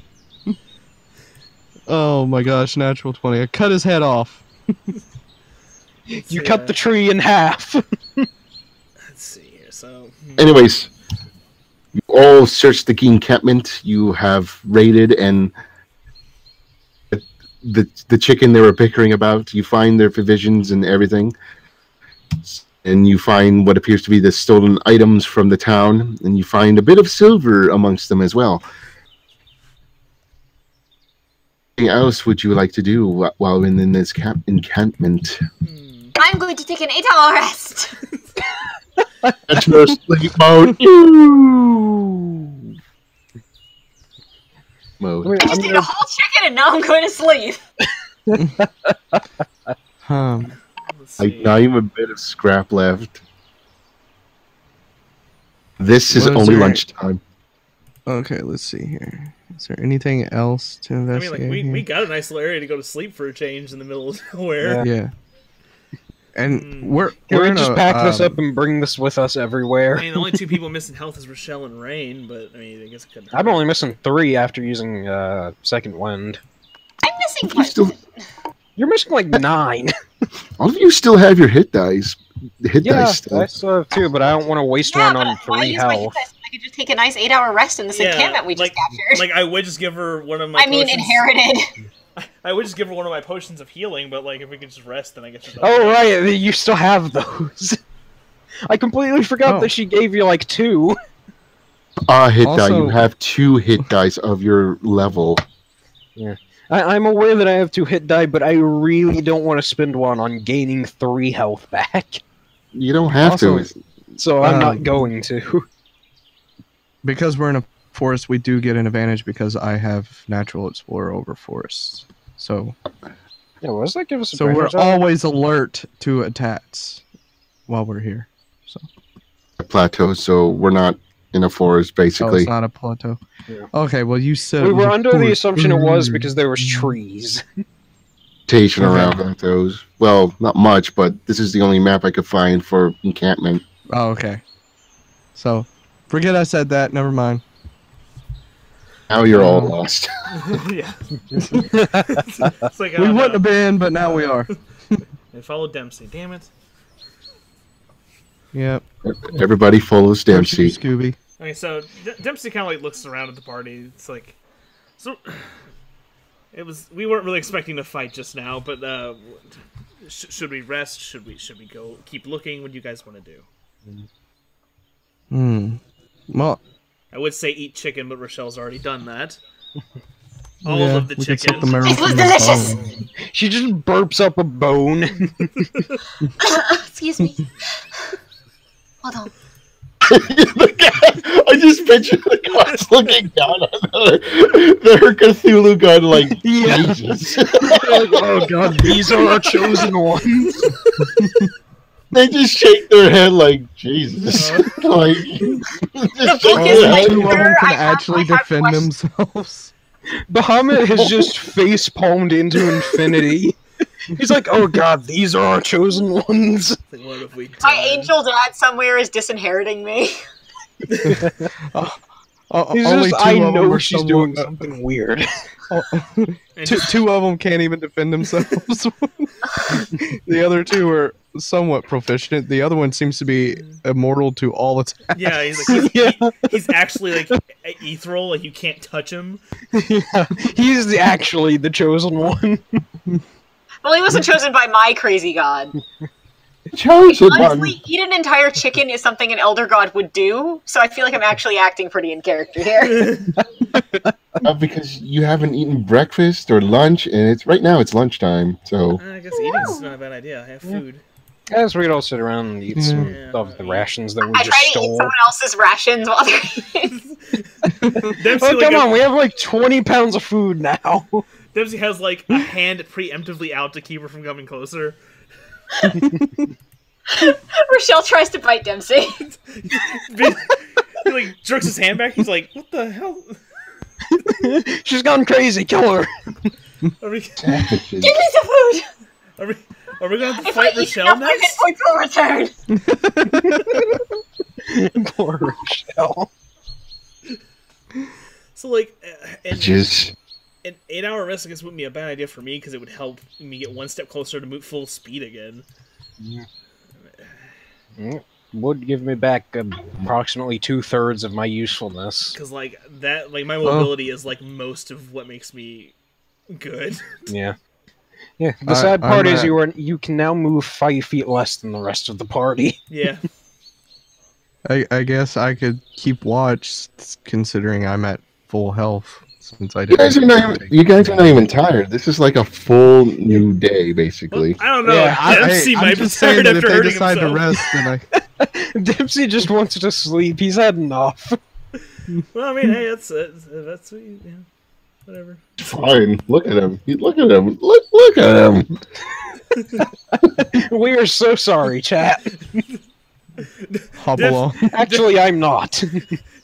Oh my gosh, natural 20. I cut his head off. You cut the tree in half. Let's see here. So. Anyways, you all searched the encampment. You have raided, and the chicken they were bickering about. You find their provisions and everything, and you find what appears to be the stolen items from the town, and you find a bit of silver amongst them as well. Anything else would you like to do while in this encampment? I'm going to take an 8-hour rest. That's no sleep mode. Mode. I just ate a whole chicken and now I'm going to sleep. Let's see. Not even a bit of scrap left. This is What is only there? lunchtime. Okay, let's see here. Is there anything else to I mean, investigate? like, here? we got a nice little area to go to sleep for a change in the middle of nowhere. Yeah. And we're Can we in just a, pack this up and bring this with us everywhere? I mean, the only two people missing health is Rochelle and Rain, but I mean, I guess it couldn't hurt. I'm only missing 3 after using second wind. I'm missing You one. still, You're missing like 9. all of you still have your hit dice. Hit Yeah, dice still. I still have 2, but I don't want to waste one on why 3 use my hit health. dice when I could just take a nice 8-hour rest in this encampment we just captured. Like, I would just give her one of my I mean, potions. inherited. I would just give her one of my potions of healing, but like, if we could just rest, then I guess she's Oh, right, you still have those. I completely forgot Oh. that she gave you like 2. Hit die. You Also- have 2 hit dice of your level. I'm aware that I have 2 hit die, but I really don't want to spend one on gaining 3 health back. You don't have Also, to. So I'm not Um, going to. because we're in a forest, we do get an advantage because I have natural explorer over forests. So Yeah, what does that give us? so we're advantage on? always alert to attacks while we're here. A plateau, so we're not in a forest, Oh, basically. it's not a plateau. Yeah. Okay, well you said We it was were a under the forest. assumption it was because there was trees. Vegetation Okay. around plateaus. Well, not much, but this is the only map I could find for encampment. Oh, okay. So forget I said that. Never mind. Now you're all lost. yeah. It's like, I We don't wouldn't know. have been, but now we are. They followed Dempsey. Damn it. Yep. Everybody follows Dempsey. Scooby. Okay, so Dempsey kind of like looks around at the party. It's like, so it was. We weren't really expecting to fight just now, but should we rest? Should we go keep looking? What do you guys want to do? Well, I would say eat chicken, but Rochelle's already done that. All yeah, of the we could chicken. slip the marrow It was from the delicious. bone. She just burps up a bone. Excuse me. Hold on. I just picture the gods looking down on their Cthulhu gun like, Yeah. Jesus. Oh god, these are our chosen ones. They just shake their head like, Jesus. Like, just shake book is their like- head. Two of them Sir, can I have- actually I have defend questions. themselves. Bahamut has just face palmed into infinity. He's like, oh god, these are our chosen ones. Like, what have we done? My angel dad somewhere is disinheriting me. He's Only just, two I of them know are she's somewhat- doing something weird. And Two of them can't even defend themselves. The other two are somewhat proficient. The other one seems to be immortal to all attacks. yeah, he's like Yeah. he's actually like ethereal. Like you can't touch him. Yeah, he's actually the chosen one. Well, he wasn't chosen by my crazy god. Chosen one. Honestly, eat an entire chicken is something an elder god would do, so I feel like I'm actually acting pretty in character here. Because you haven't eaten breakfast or lunch, and it's right now it's lunchtime. So I guess eating's not a bad idea. I have food. As we'd all sit around and eat some Yeah. of the rations that we I just try to eat stole. someone else's rations while they're eating. Dempsey, Oh, come on, we have like 20 pounds of food now. Dempsey has like a hand preemptively out to keep her from coming closer. Rochelle tries to bite Dempsey. He like jerks his hand back. He's like, "What the hell?" She's gone crazy, kill her. Are we, Savages. Give me some food! are we gonna have to If I fight eat Rochelle enough, my hit next? points will return. Poor Rochelle. So like, Savages. an 8-hour rest I guess wouldn't be a bad idea for me because it would help me get one step closer to move full speed again. Would give me back approximately 2/3 of my usefulness. Because like that, like my mobility is like most of what makes me good. Yeah. Yeah. The sad part I'm is at- you can now move 5 feet less than the rest of the party. Yeah. I guess I could keep watch, considering I'm at full health. Since I You guys are not even tired. This is like a full new day, basically. I don't know. Yeah, Dempsey I'm might be just saying tired that after if they hurting decide himself. to rest, then I Dempsey just wants to sleep. He's had enough. Well, I mean, hey, that's what you, yeah, whatever. Fine. Look at him. Look at him. Look at him. We are so sorry, chat. hop along. Actually, I'm not.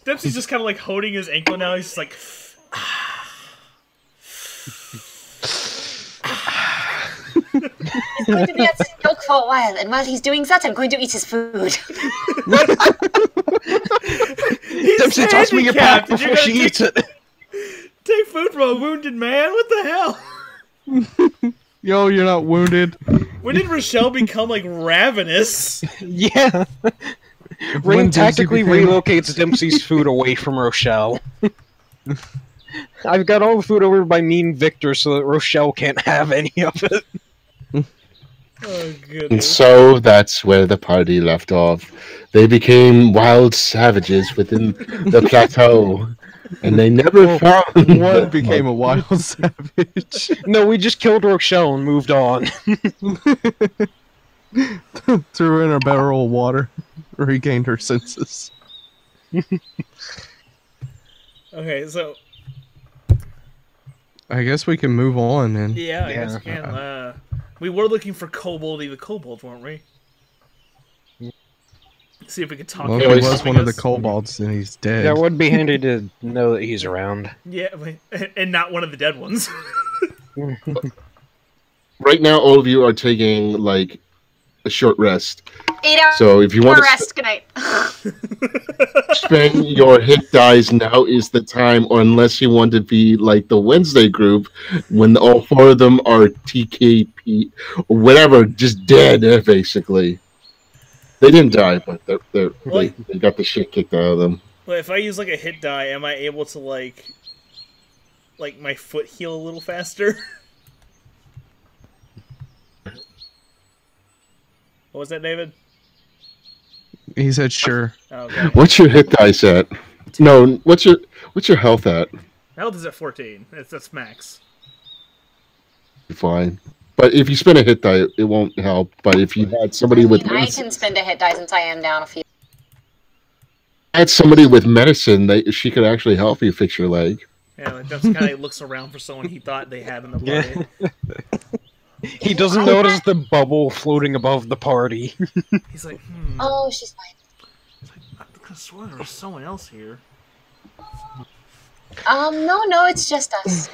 Dempsey's just kind of like holding his ankle now. He's just like, He's going to be at milk for a while, and while he's doing that, I'm going to eat his food. he's Dempsey, toss me your handicapped, pack and you're before gonna she eats it. take food from a wounded man. What the hell? Yo, you're not wounded. When did Rochelle become like ravenous? Yeah. When Rain Dempsey tactically became- relocates Dempsey's food away from Rochelle. I've got all the food over by me and Victor so that Rochelle can't have any of it. Oh And goodness. so that's where the party left off. They became wild savages within the plateau, and they never found One became a wild savage. No, we just killed Rochelle and moved on. Threw her in a barrel of water. Regained her senses. Okay, so I guess we can move on then. yeah, I guess we can. We were looking for Koboldy the Kobold, weren't we? See if we could talk Well, him if into he was helping one of the us. kobolds, then he's dead. That would be handy to know that he's around. Yeah, and not one of the dead ones. Right now, all of you are taking like a short rest. 8 hours So if you want to rest. Good night. spend your hit dice, now is the time, or unless you want to be like the Wednesday group, when all 4 of them are TKP or whatever, just dead, basically. They didn't die, but they got the shit kicked out of them. Well, if I use like a hit die, am I able to like my foot heal a little faster? What was that, David? He said sure. Oh, okay. What's your hit dice at? No, what's your health at? Health is at 14. That's max. Fine. But if you spend a hit die, it won't help. But if you had somebody with I medicine, can spend a hit die since I am down a few. she could actually help you fix your leg. Yeah, like Dempsey kind of looks around for someone he thought they had in the party. He doesn't notice the bubble floating above the party. He's like, Oh, she's fine. I could have sworn there was someone else here. No, it's just us.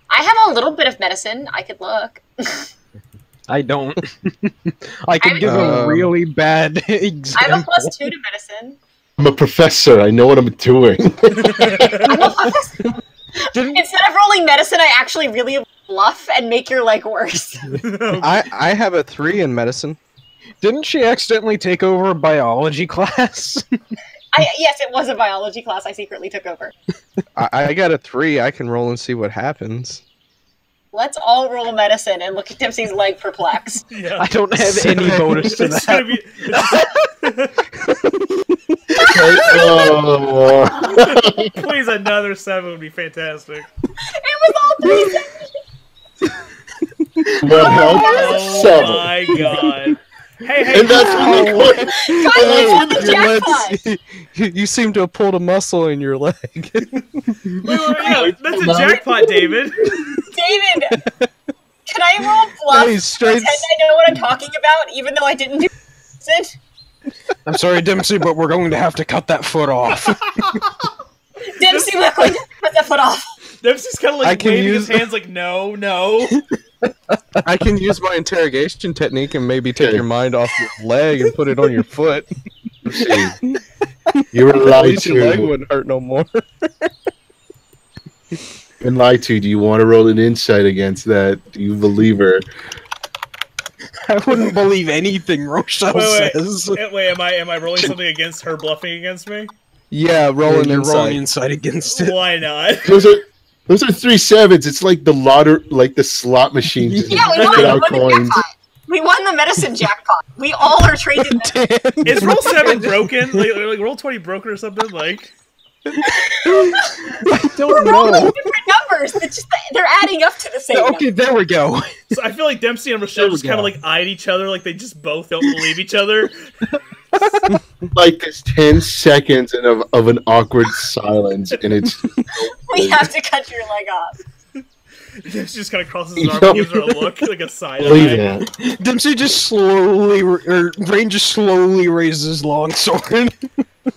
I have a little bit of medicine. I could look. I don't. I could give a really bad example. I have a +2 to medicine. I'm a professor. I know what I'm doing. Instead of rolling medicine, I actually really bluff and make your leg worse. I have a 3 in medicine. Didn't she accidentally take over a biology class? Yes, it was a biology class I secretly took over. I got a 3. I can roll and see what happens. Let's all roll medicine and look at Dempsey's leg perplexed. Yeah. I don't have any bonus to It's gonna that. be. Please, another 7 would be fantastic. It was all 3 sevens. What help? Oh 7. my god. Hey, And that's when the coin. Guys, we won the jackpot! You seem to have pulled a muscle in your leg. Wait, yeah, that's a jackpot, David. David! Can I roll bluff? Hey, straight- Pretend I know what I'm talking about, even though I didn't do it? I'm sorry, Dempsey, but we're going to have to cut that foot off. Dempsey, we're going to cut that foot off. Dempsey's kind of like waving his hands like, no, no. I can use my interrogation technique and maybe take your mind off your leg and put it on your foot. You were At lied least your leg to. wouldn't hurt no more. Been lied to. Do you want to roll an insight against that? Do you believe her? I wouldn't believe anything Rochelle says. Wait, am I rolling something against her bluffing against me? Yeah, rolling You're insight. rolling insight against it. Why not? Those are 3 7s. It's like the like the slot machine. Just Yeah, we spit out won the coins. jackpot. We won the medicine jackpot. We all are trained in medicine. Is roll 7 broken? Like roll 20 broken or something? Like I don't We're rolling know. different numbers. They're adding up to the same Okay, there we go. so I feel like Dempsey and Rochelle just kind of like eyed each other, like they just both don't believe each other. Like there's 10 seconds of an awkward silence, and it's. We have to cut your leg off. Dempsey just kind of crosses his arm and gives her a look, like a side Believe eye. it. Dempsey just Rain just slowly raises his long sword.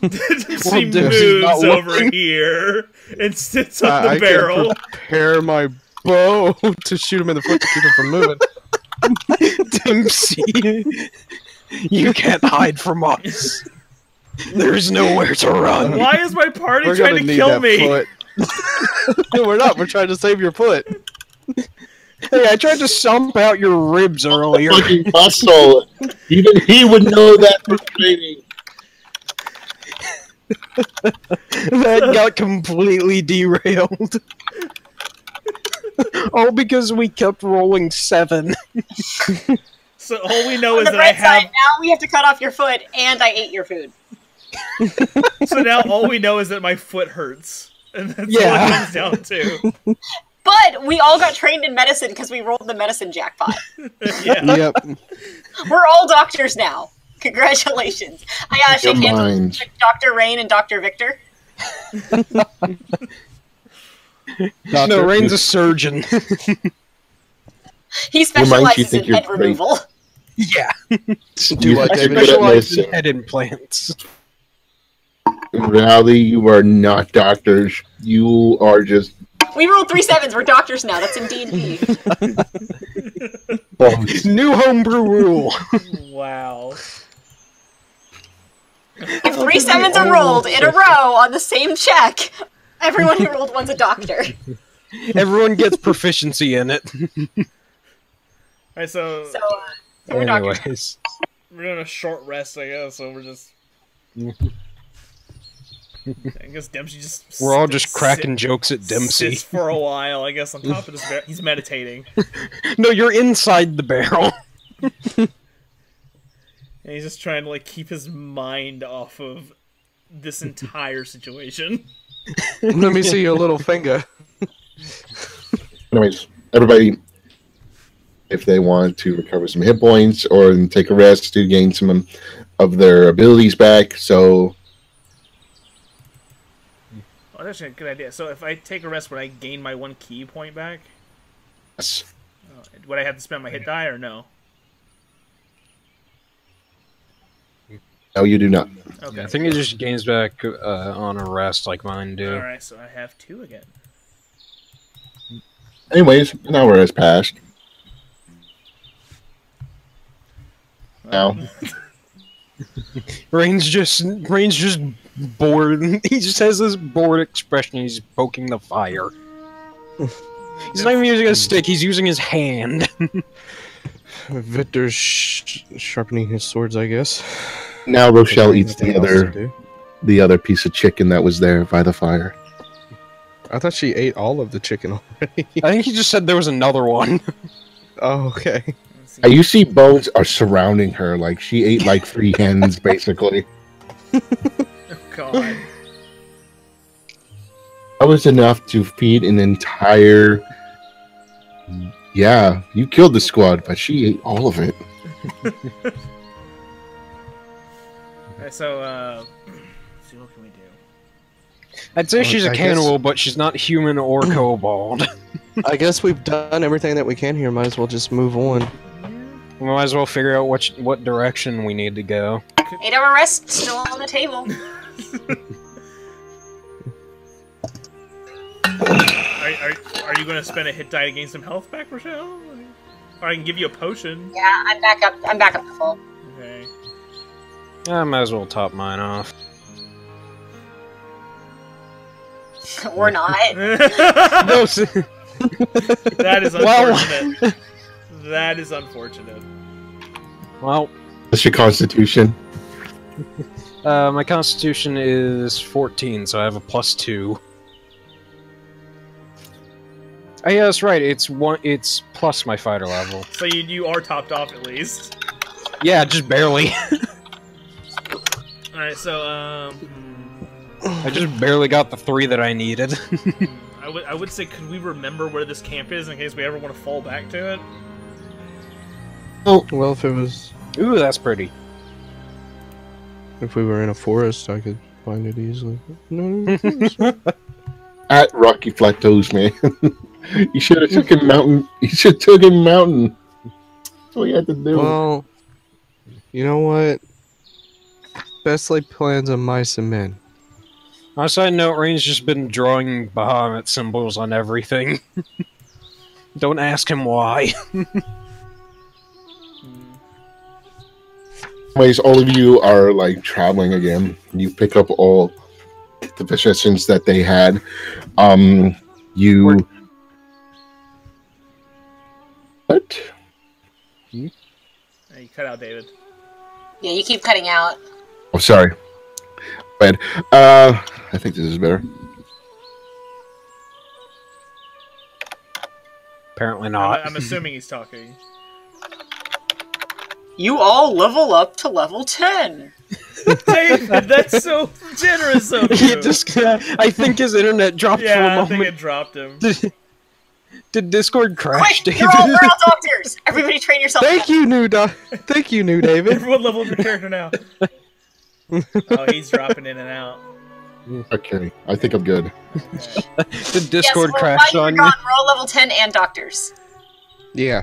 Dempsey Dempsey's not moves over looking. here and sits on the I barrel. can prepare my bow to shoot him in the foot to keep him from moving. Dempsey, you can't hide from us. There's nowhere to run. Why is my party We're trying gonna to need kill that me? foot. We're not. We're trying to save your foot. Hey, I tried to stomp out your ribs earlier. Fucking muscle. Even he would know that from training. That got completely derailed. All because we kept rolling 7. So all we know On is the that I bright side, have. now we have to cut off your foot, and I ate your food. So now all we know is that my foot hurts, and that's all Yeah. it comes down to. But we all got trained in medicine because we rolled the medicine jackpot. Yeah. Yep. We're all doctors now. Congratulations. I shake Your hands mind. with Dr. Rain and Dr. Victor. No, Rain's a surgeon. He Your mind, you specializes think in you're head great. removal. Yeah. You what, think you're David? good at Specialized in medicine. head implants. In reality, you are not doctors. You are just We rolled 3 7s. We're doctors now. That's in D&D. bums. New homebrew rule. Wow. If 3 7s are rolled in a row on the same check, everyone who rolled one's a doctor. Everyone gets proficiency in it. Alright, so So we're doctors. Anyways. we're doing a short rest, I guess. So we're just. I guess Dempsey just. We're all just cracking jokes at Dempsey. Sits for a while, I guess. On top of this, he's meditating, No, you're inside the barrel. and he's just trying to like keep his mind off of this entire situation. Let me see your little finger. Anyways, everybody, if they want to recover some hit points or take a rest to gain some of their abilities back, so Oh, that's actually a good idea. So if I take a rest, would I gain my 1 key point back? yes. Would I have to spend my hit die or no? No, you do not. Okay. I think it just gains back on a rest like mine do. Alright, so I have 2 again. Anyways, an hour has passed. Now, Rain's just bored. He just has this bored expression. He's poking the fire. He's not even using a stick. He's using his hand. Victor's sharpening his swords, I guess. now Rochelle eats Nothing else to do. the other piece of chicken that was there by the fire. I thought she ate all of the chicken already. I think he just said there was another one. Oh, okay. Let's see. You see bones are surrounding her, like she ate like 3 hens, basically. Oh, God. That was enough to feed an entire Yeah, you killed the squad, but she ate all of it. Alright, so, let's see, what can we do? I'd say she's a I guess- cannibal, but she's not human or kobold. I guess we've done everything that we can here. Might as well just move on. We might as well figure out what direction we need to go. 8-hour rest still on the table. Are you going to spend a hit die to gain some health back, Rochelle? Or I can give you a potion. Yeah, I'm back up. I'm back up to full. Okay. I might as well top mine off. Or not. That is unfortunate. That is unfortunate. Well, What's your constitution? my constitution is 14, so I have a +2. Oh yeah, that's right. It's plus my fighter level. So you are topped off at least. Yeah, just barely. Alright, so, I just barely got the 3 that I needed. I would say, could we remember where this camp is in case we ever want to fall back to it? Well, if it was, Ooh, that's pretty. if we were in a forest, I could find it easily. No. At Rocky Plateaus, man. You should have took him mountain. You should have took him mountain. That's what you had to do. Well, you know what? Best laid plans of mice and men. On a side note, Rain's just been drawing Bahamut symbols on everything. Don't ask him why. Anyways, all of you are like traveling again. You pick up all the possessions that they had. You. What? You cut out, David. Yeah, you keep cutting out. Oh, sorry. But I think this is better. Apparently not. I'm assuming he's talking. You all level up to level 10. David, that's so generous of He you. just, I think his internet dropped for a Yeah, I moment. think it dropped him. Did Discord crash, Quick, David? you're all doctors. Everybody train yourself. Thank you, Thank you, new David. Everyone level up your character now. Oh, he's dropping in and out. Okay, I think I'm good. Did Discord crash while on you're you? gone, roll level 10 and doctors. Yeah.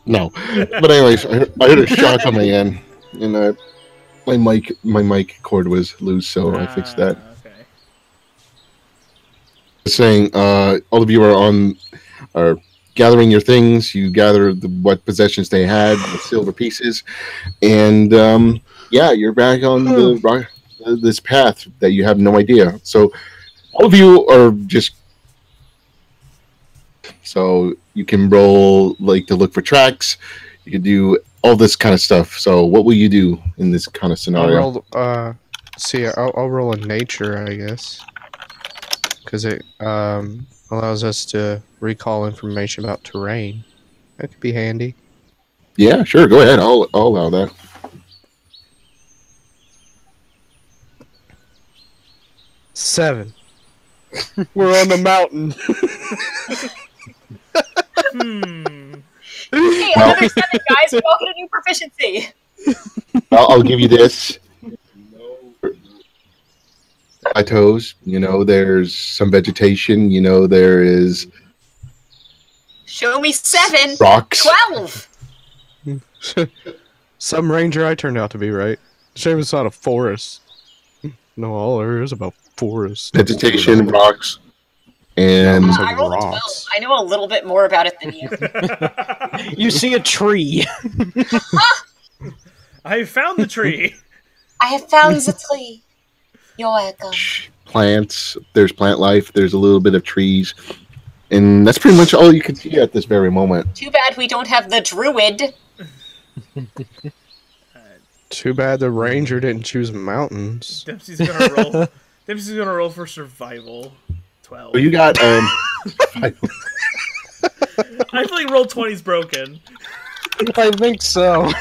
No, but anyways, I heard a shock on my end, and my mic cord was loose, so I fixed that. Okay. Saying, all of you are gathering your things. You gather what possessions they had, the silver pieces, and yeah, you're back on this path that you have no idea. So all of you are just. So you can roll like to look for tracks. You can do all this kind of stuff. So what will you do in this kind of scenario? I'll roll a nature, I guess, because it allows us to recall information about terrain. That could be handy. Yeah, sure. Go ahead. I'll allow that. Seven. We're on the mountain. Hey, another 7, guys. We all get a new proficiency. I'll give you this. Plateaus. You know, there's some vegetation. You know, there is Show me 7. rocks. 12. Some ranger I turned out to be right. Shame it's not a forest. No, all there is about forest. Vegetation, rocks, and It's like I rolled a 12. rocks. I know a little bit more about it than you. You see a tree. I found the tree. I have found the tree. You're welcome. plants. There's plant life. There's a little bit of trees. And that's pretty much all you can see at this very moment. Too bad we don't have the druid. Too bad the ranger didn't choose mountains. Dempsey's gonna roll. Dempsey's gonna roll for survival. 12. Well, you got I feel like roll 20's broken. I think so. Are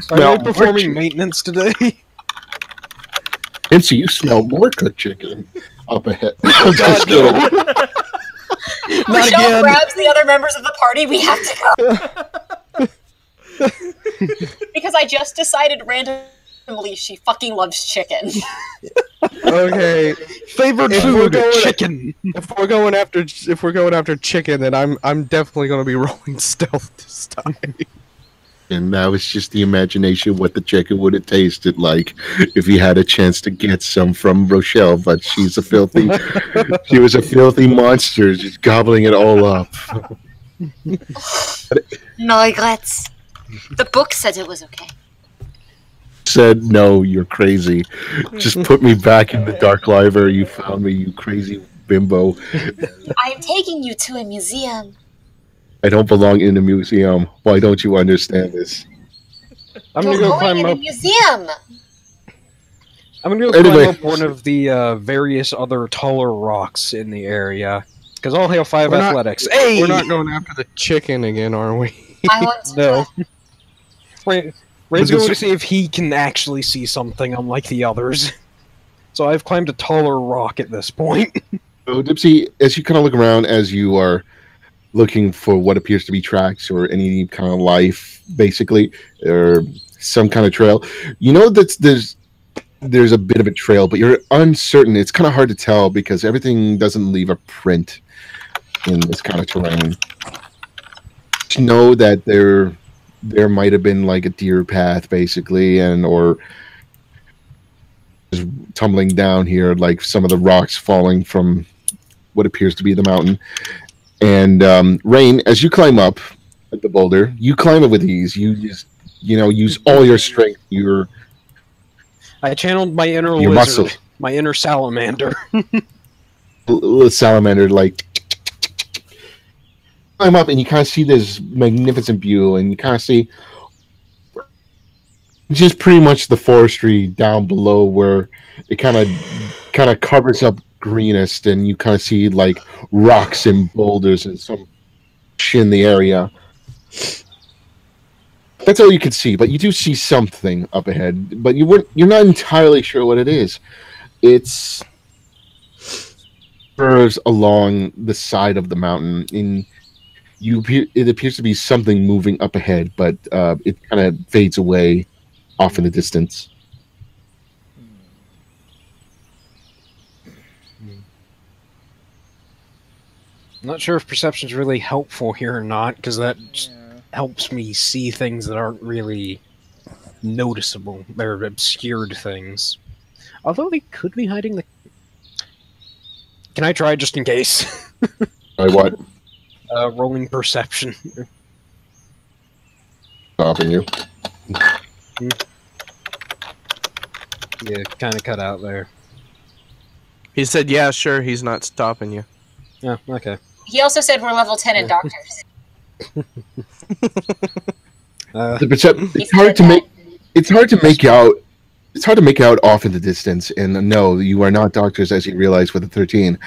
Smell they performing more maintenance today? Nancy, you smell more cooked chicken up ahead. God, Just kidding. Rochelle again. grabs the other members of the party. We have to go. Because I just decided randomly she fucking loves chicken. Okay. Favorite If food, we're going- chicken. If we're going after chicken, then I'm definitely gonna be rolling stealth this time. And that was just the imagination what the chicken would have tasted like if he had a chance to get some from Rochelle. But she was a filthy monster, just gobbling it all up. No regrets. The book said it was okay. Said, no, you're crazy. Just put me back in the dark library. You found me, you crazy bimbo. I am taking you to a museum. I don't belong in a museum. Why don't you understand this? I'm You're gonna go going climb in a up. museum. I'm gonna go Anyway. climb up one of the various other taller rocks in the area. Because I'll hail 5 We're not- athletics. Hey! We're not going after the chicken again, are we? I want to. No. Ray's Was going it- to see if he can actually see something unlike the others. So I've climbed a taller rock at this point. So, Dipsy, as you kind of look around, as you are looking for what appears to be tracks or any kind of life, basically, or some kind of trail, you know that there's a bit of a trail, but you're uncertain. It's kind of hard to tell because everything doesn't leave a print in this kind of terrain. You know that there might have been like a deer path, basically, or just tumbling down here, like some of the rocks falling from what appears to be the mountain. And Rain, as you climb up the boulder, you climb it with ease. You just, use all your strength, your I channeled my inner Your lizard, muscle. my inner salamander. little salamander, like climb up, and you kind of see this magnificent view, and you kind of see just pretty much the forestry down below where it kind of covers up greenest, and you kind of see like rocks and boulders and some shit in the area. That's all you can see, but you do see something up ahead, but you're not entirely sure what it is. It's curves along the side of the mountain, and it appears to be something moving up ahead, but it kind of fades away off in the distance. I'm not sure if perception's really helpful here or not, because that Yeah. helps me see things that aren't really noticeable. They're obscured things. Although they could be hiding the... Can I try just in case? What? Rolling perception. Stopping you? Yeah, kind of cut out there. He said, "Yeah, sure." He's not stopping you. Yeah, okay. He also said we're level 10 in doctors. It's hard to make. It's hard to make out. It's hard to make out off in the distance. And no, you are not doctors, as you realize with the 13.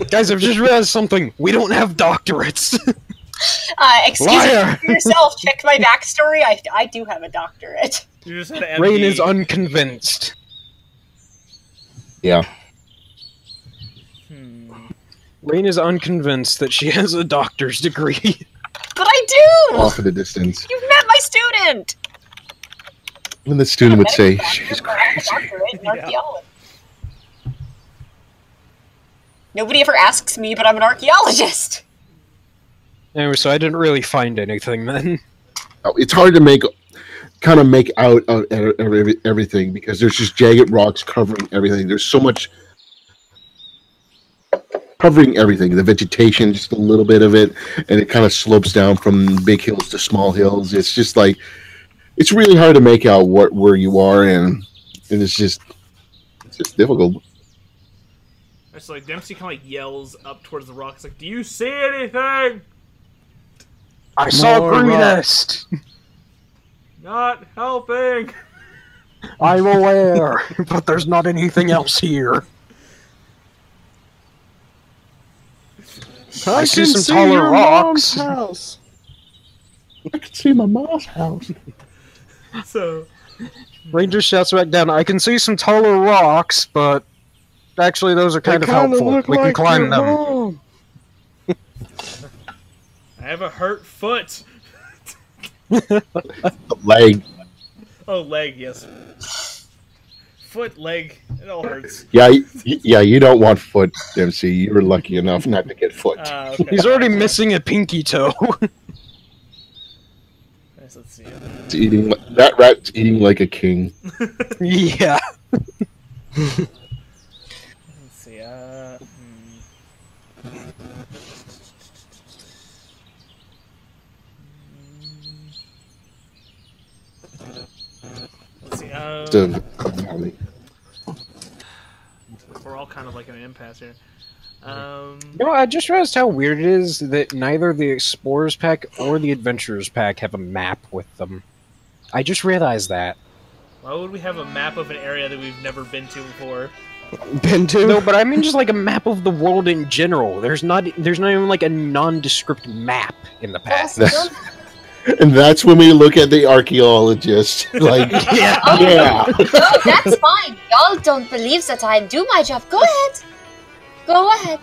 Guys, I've just realized something. We don't have doctorates. Excuse Liar! me yourself. Check my backstory. I do have a doctorate. You just had an Rain MD. is unconvinced. Yeah. Rain is unconvinced that she has a doctor's degree. But I do! Off in the distance. You've met my student! And the student would say, Medical "She's doctor, but I have a crazy." doctorate in Yeah. archaeology. Nobody ever asks me, but I'm an archaeologist. Anyway, so I didn't really find anything then. It's hard to make out everything because there's just jagged rocks covering everything. There's so much covering everything. The vegetation, just a little bit of it, and it kind of slopes down from big hills to small hills. It's just like it's really hard to make out where you are, and it's just difficult. It's like Dempsey kind of like yells up towards the rocks, like, "Do you see anything? I saw More greenest! Not helping." I'm aware, but there's not anything else here. I see some taller your rocks. mom's house. I can see my mom's house. So Ranger shouts back down, I can see some taller rocks, but Actually, those are kind of helpful. We can climb them. Home. I have a hurt foot. Leg. Oh, leg, yes. Foot, leg, it all hurts. Yeah, you don't want foot, Dempsey. You were lucky enough not to get foot. Okay. He's already missing a pinky toe. Nice, let's see. That rat's eating like a king. Yeah. Let's see. Let's see. We're all kind of like in an impasse here. I just realized how weird it is that neither the Explorers Pack or the Adventurers Pack have a map with them. I just realized that. Why would we have a map of an area that we've never been to before? Been to? No, but I mean just like a map of the world in general. There's not even like a nondescript map in the pack. And that's when we look at the archaeologist. Like, Yeah. yeah. No, that's fine. Y'all don't believe that I do my job. Go ahead. Go ahead.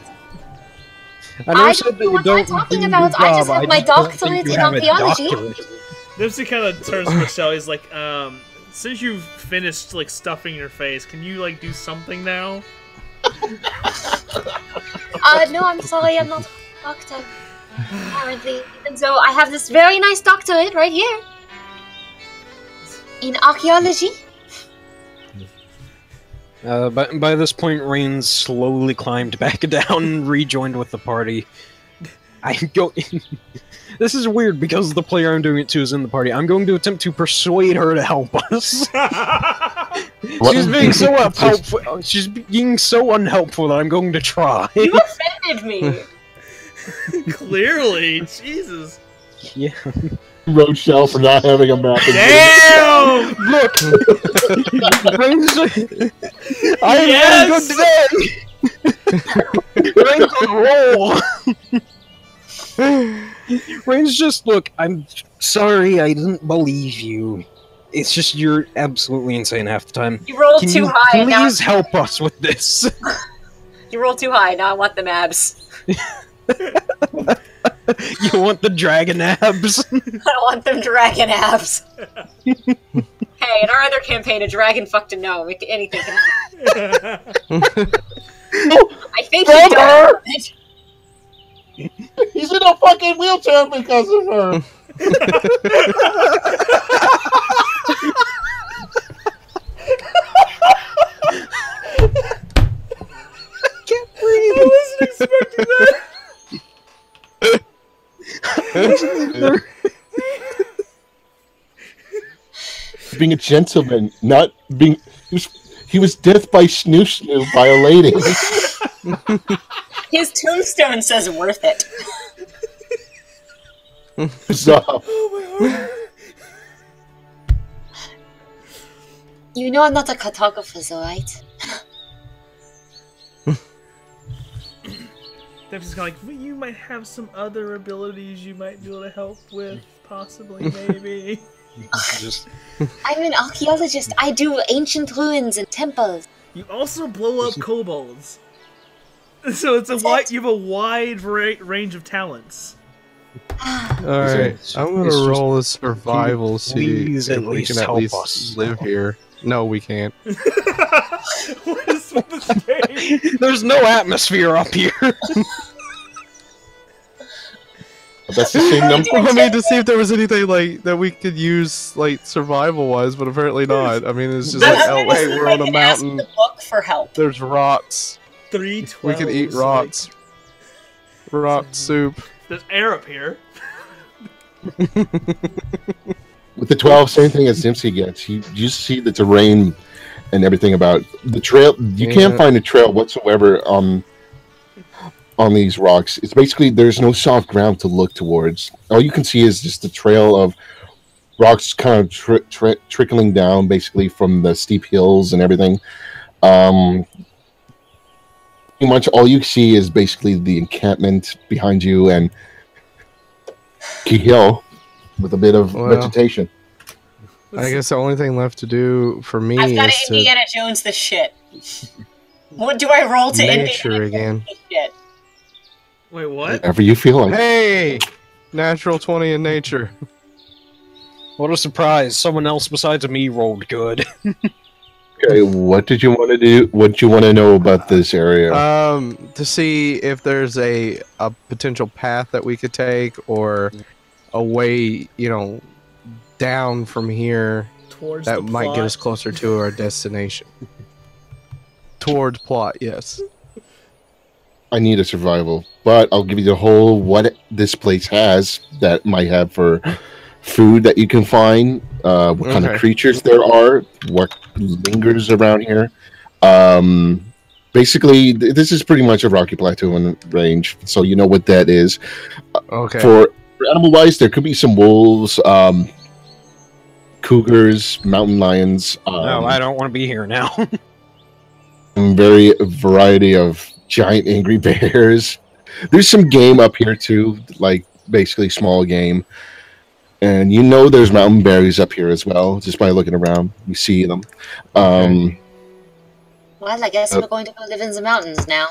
I don't know what I'm talking about. I just have my doctorate in archaeology. Dempsey kind of turns to Michelle. He's like, since you've finished like stuffing your face, can you like do something now? No, I'm sorry, I'm not a doctor. Apparently. And so I have this very nice doctorate right here. In archaeology. By this point, Rain slowly climbed back down and rejoined with the party. This is weird because the player I'm doing it to is in the party. I'm going to attempt to persuade her to help us. She's being so unhelpful. She's being so unhelpful that I'm going to try. You offended me. Clearly, Jesus. Yeah. Rochelle for not having a map. Damn! Look! Rain's I am good today! Rain's on a roll! Rain's just, look, I'm sorry I didn't believe you. It's just you're absolutely insane half the time. You rolled too high. Please help us with this. You rolled too high. Now I want the abs. You want the dragon abs? I want them dragon abs. Hey, in our other campaign, a dragon fucked a gnome. Anything can happen. I think he does. He's in a fucking wheelchair because of her. I can't breathe. I wasn't expecting that. Being a gentleman, not being. He was death by snoo violating. His tombstone says worth it. So, Oh my heart. You know I'm not a cartographer, though, right? Dempsey's kind of like, well, you might have some other abilities you might be able to help with, possibly, maybe. I'm an archaeologist. I do ancient ruins and temples. You also blow up kobolds. So it's you have a wide range of talents. Alright, I'm gonna roll a survival, see if we can at least live here. No, we can't. What is with this game? There's no atmosphere up here. that's the same number. I mean, to see if there was anything like that we could use, like survival-wise, but apparently not. I mean, it's just like, oh hey, we're on a mountain. The book for help. There's rocks. 312. We can eat rocks. Rock soup. There's air up here. With the 12, same thing as Dempsey gets. You just see the terrain and everything about the trail. You can't find a trail whatsoever on these rocks. It's basically there's no soft ground to look towards. All you can see is just the trail of rocks kind of trickling down, basically from the steep hills and everything. Pretty much all you see is basically the encampment behind you and Key Hill with a bit of vegetation. I guess the only thing left to do for me I've got is to Indiana Jones this shit. What do I roll to Nature again. Shit. Wait, what? Whatever you feel like. Hey! Natural 20 in nature. What a surprise! Someone else besides me rolled good. Okay, what did you want to do? What do you want to know about this area? To see if there's a potential path that we could take, or a way, down from here Towards that the might plot. get us closer to our destination. Towards plot, yes. I need a survival, but I'll give you the whole what this place has that might have for food that you can find, what kind of creatures there are, what lingers around here. Basically, this is pretty much a rocky plateau and range, so you know what that is. Okay. For animal-wise, there could be some wolves, cougars, mountain lions. No, I don't want to be here now. Very variety of giant angry bears. There's some game up here too, like basically small game. And there's mountain berries up here as well, just by looking around. You see them. Well, I guess we're going to go live in the mountains now.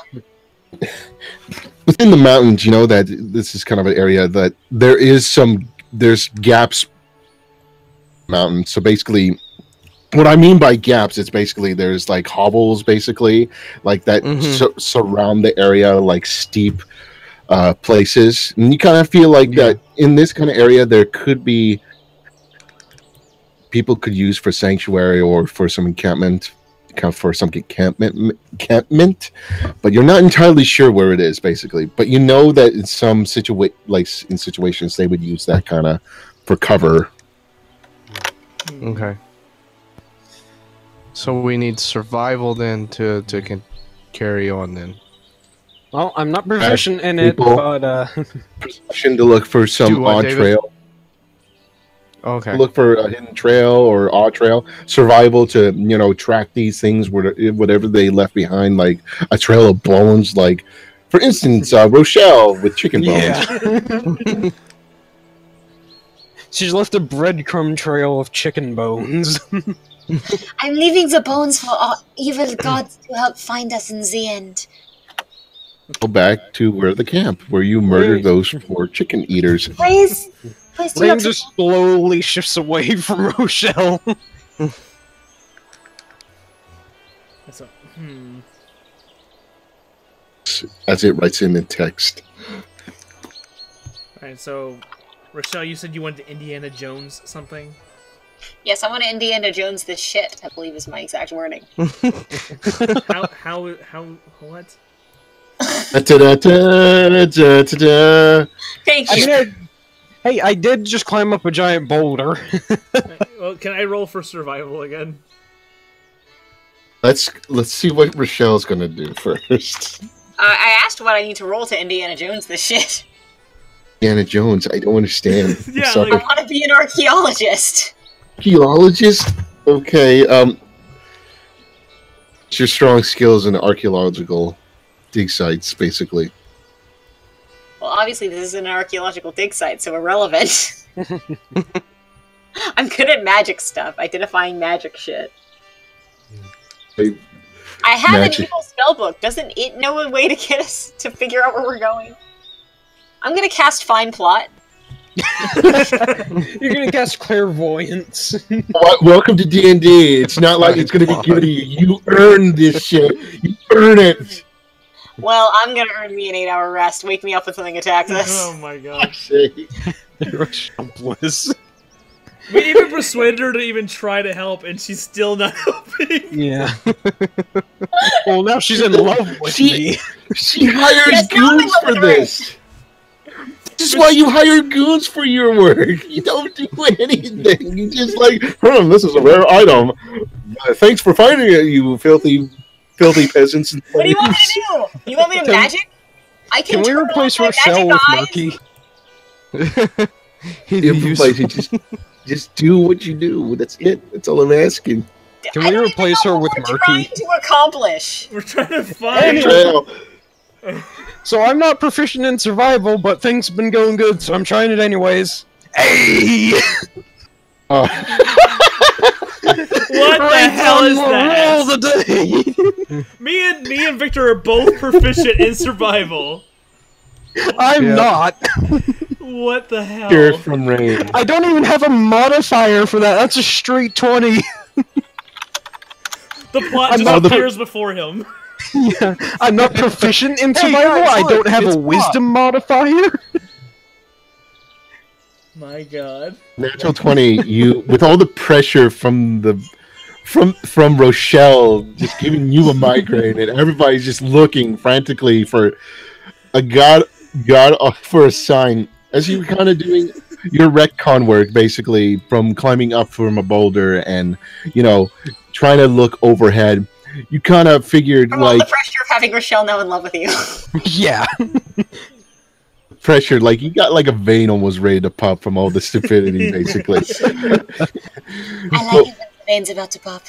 Within the mountains, you know that this is kind of an area that there's gaps mountains. So basically, what I mean by gaps, it's basically there's like hovels, basically, like that surround the area, like steep places. And you kind of feel like that in this kind of area, there could be people could use for sanctuary or for some encampment, but you're not entirely sure where it is, basically. But you know that in some situations they would use that kind of for cover. Okay. So we need survival then to carry on then. Well, I'm not proficient in it, people- but Perception to look for some Do what, odd David? trail. Okay. Look for a hidden trail or odd trail. Survival to track these things, whatever they left behind, like a trail of bones. Like, for instance, Rochelle with chicken bones. yeah. She's left a breadcrumb trail of chicken bones. I'm leaving the bones for our evil gods to help find us in the end. Go back to the camp where you murdered those 4 chicken eaters. Please do Rain not just slowly shifts away from Rochelle. So, As it writes in the text. Alright, so Rochelle, you said you went to Indiana Jones something? Yes, I want to Indiana Jones this shit, I believe is my exact wording. How what? Thank you. Hey, I did just climb up a giant boulder. Well, can I roll for survival again? Let's see what Rochelle's gonna do first. I asked what I need to roll to Indiana Jones this shit. Indiana Jones, I don't understand. I'm Yeah, sorry. I want to be an archaeologist. Archaeologist? Okay, it's your strong skills in archaeological dig sites, basically. Well, obviously this is an archaeological dig site, so irrelevant. I'm good at magic stuff, identifying magic shit. I have Magic. an evil spellbook. Doesn't it know a way to get us to figure out where we're going? I'm gonna cast Fine Plot. You're gonna cast clairvoyance. Welcome to D&D. It's not like it's going to be given to you. You earn this shit. You earn it. Well, I'm gonna earn me an 8-hour rest. Wake me up when something attacks us. Oh my gosh. Rochelle bliss. We even persuaded her to even try to help, and she's still not helping. Yeah. Well, now she's in love with me. She hires Yes, now I'm in goons love for with her. this. This is why you hire goons for your work. You don't do anything. You just like, this is a rare item. Thanks for finding it, you filthy peasants. What do you want me to do? You want me to magic? I Can we turn replace on my Rochelle magic with eyes. Murky? Just do what you do. That's it. That's all I'm asking. Can I we don't replace even her know with what we're Murky? trying to accomplish. We're trying to find. Trail. So I'm not proficient in survival, but things have been going good, so I'm trying it anyways. Hey! Oh, What the hell is All that? the day. Me Victor are both proficient in survival. I'm not. What the hell? Cure from rain. I don't even have a modifier for that. That's a straight 20. The plot just appears before him. Yeah, I'm not proficient in survival. guys, I don't have a wisdom modifier. My God. Natural 20. You with all the pressure from Rochelle just giving you a migraine, and everybody's just looking frantically for a god for a sign. As you were kind of doing your retcon work, basically from climbing up from a boulder and trying to look overhead, you kind of figured From all the pressure of having Rochelle now in love with you. Yeah. Pressure, like you got like a vein almost ready to pop from all the stupidity, basically. I like it when the vein's about to pop.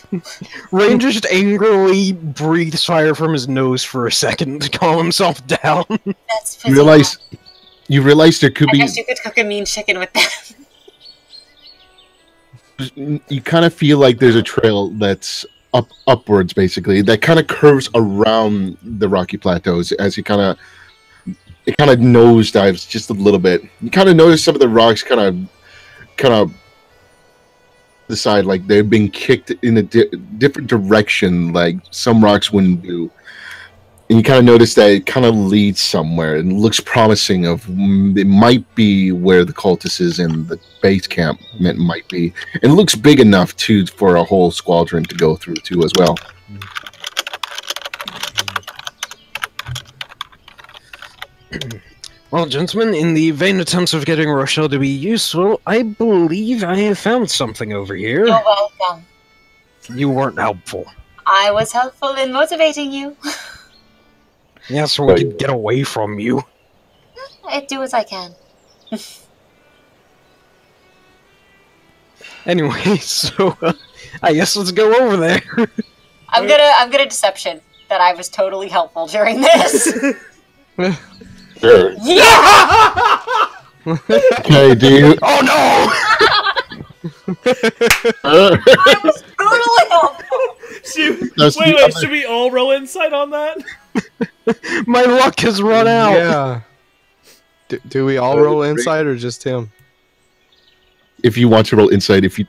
Rain just angrily breathes fire from his nose for a second to calm himself down. That's you realize there could I be. guess you could cook a mean chicken with that. You kind of feel like there's a trail that's upwards, basically, that kind of curves around the rocky plateaus as it kind of nosedives just a little bit. You kind of notice some of the rocks kind of the side, like they're being kicked in a different direction, like some rocks wouldn't do. And you kind of notice that it kind of leads somewhere and looks promising. It might be where the cultists and the base camp might be. And it looks big enough too for a whole squadron to go through too as well. Well, gentlemen, in the vain attempts of getting Rochelle to be useful, I believe I have found something over here. You're welcome. You weren't helpful. I was helpful in motivating you. Yeah, so we could get away from you. I do as I can. Anyway, so I guess let's go over there. I'm gonna deception that I was totally helpful during this. Sure. Yeah. Okay, do you? Oh no! I was totally helpful. Wait, should we all roll insight on that? My luck has run out. Yeah. Do we all roll insight or just him? If you want to roll insight, if you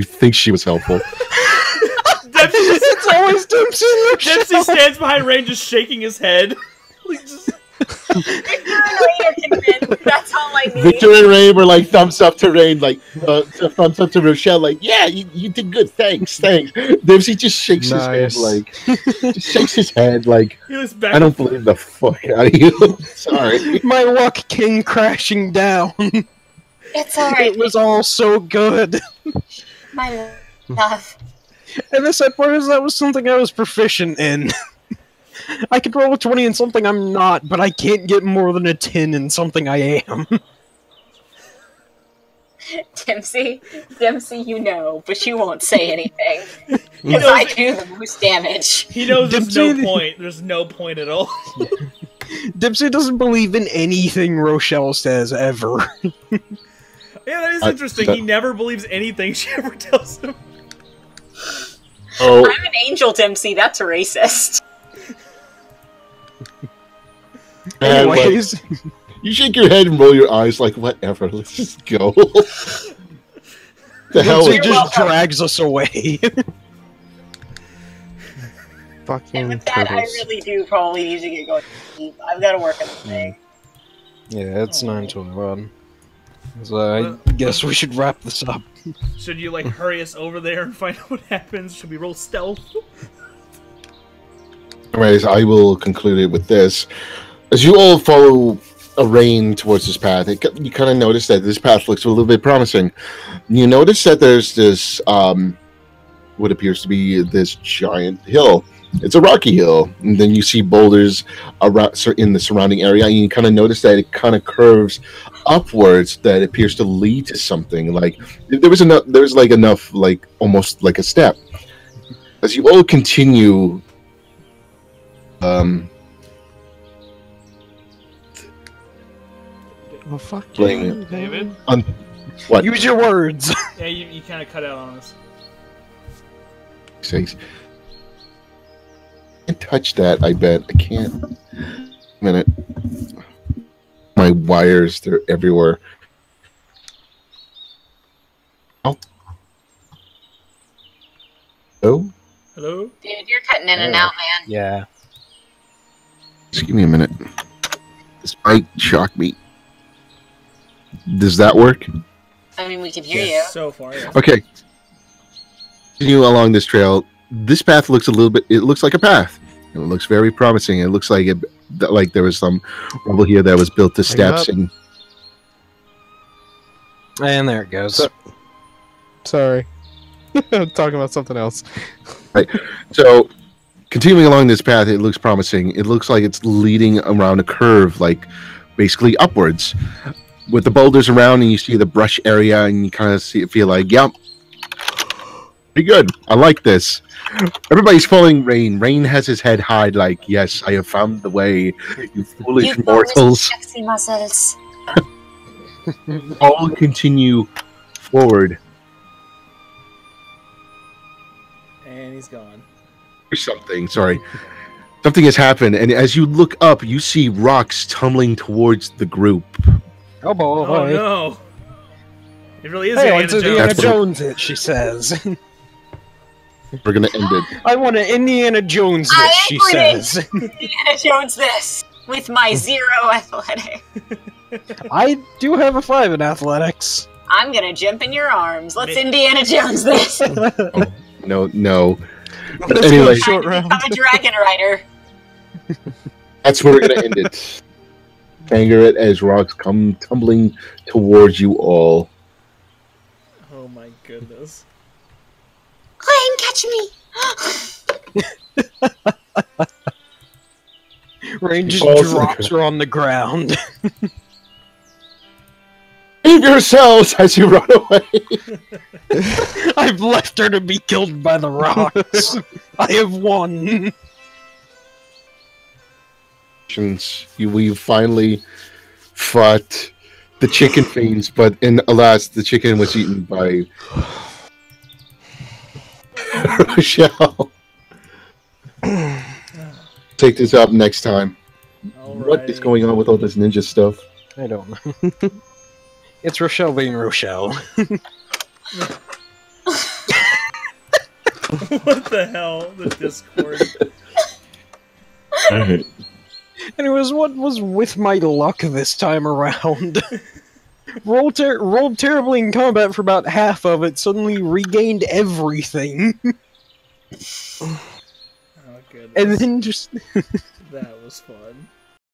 think she was helpful. It's always Dempsey and Rochelle. Dempsey stands behind Rain just shaking his head. Victor and Rain are convinced. That's all I need. Victor and Rain were like thumbs up to Rain, like thumbs up to Rochelle, like yeah, you did good, thanks. Dempsey just shakes his head, like He looks back. I don't believe the fuck out of you. Sorry. My luck came crashing down. It's alright. It was all so good. My love. And the sad part is that was something I was proficient in. I could roll a 20 in something I'm not, but I can't get more than a 10 in something I am. Dempsey, you know, but you won't say anything. Because I do the most damage. He knows there's no point. There's no point at all. Dempsey doesn't believe in anything Rochelle says, ever. Yeah, that is interesting. He never believes anything she ever tells him. Oh. I'm an angel, Dempsey. That's racist. Anyways. You shake your head and roll your eyes like, whatever, let's just go. The hell Dempsey just drags us away. Fucking And with that, turtles. I really do probably need to get going. I've got to work on the thing. Yeah, it's 9:21. So I guess we should wrap this up. Should you hurry us over there and find out what happens? Should we roll stealth? Anyways, I will conclude it with this. As you all follow a Rain towards this path, you kind of notice that this path looks a little bit promising. You notice that there's this, what appears to be this giant hill. It's a rocky hill, and then you see boulders around in the surrounding area, and you kind of notice that it kind of curves upwards that appears to lead to something. Like there's enough, almost like a step. As you all continue, Oh fuck you, David. What? Use your words. Yeah, you kind of cut out on us. Sakes. can't touch that, I bet. I can't. A minute. My wires, they're everywhere. Oh. Hello? Hello? Dude, you're cutting in and out, man. Yeah. Just give me a minute. This might shock me. Does that work? I mean, we can hear you. So far, yeah. Okay. Continue along this trail. This path looks a little bit. It looks like a path. It looks very promising. It looks like like there was some rubble here that was built to steps and. And there it goes. Sorry. I'm talking about something else. Right. So, continuing along this path, it looks promising. It looks like it's leading around a curve, like basically upwards, with the boulders around, and you see the brush area, and you kind of feel like, yep, pretty good. I like this. Everybody's following Rain. Rain has his head high, like, yes, I have found the way. You foolish mortals. Sexy muscles. All continue forward. And he's gone. Something, sorry. Something has happened, and as you look up, you see rocks tumbling towards the group. Oh boy! Oh no! It really is Hey, Indiana it's Jones. Indiana Jones, it, she says. We're gonna end it. I want to Indiana Jones this, she says. Indiana Jones this with my 0 athletic. I do have a 5 in athletics. I'm gonna jump in your arms. Let's Indiana Jones this. No. But Let's anyway, go short round. I'm a dragon rider. that's where we're gonna end it. Anger it as rocks come tumbling towards you all. Oh my goodness. Rain, catch me. Rain just Falls drops her on the ground. Save yourselves as you run away. I've left her to be killed by the rocks. I have won. We finally fought the chicken fiends, but alas, the chicken was eaten by Rochelle. Take this up next time. What is going on with all this ninja stuff? I don't know. It's Rochelle being Rochelle. What the hell? The Discord. Alright. And it was what was with my luck this time around. rolled terribly in combat for about half of it, suddenly regained everything. Oh goodness. And then just... That was fun.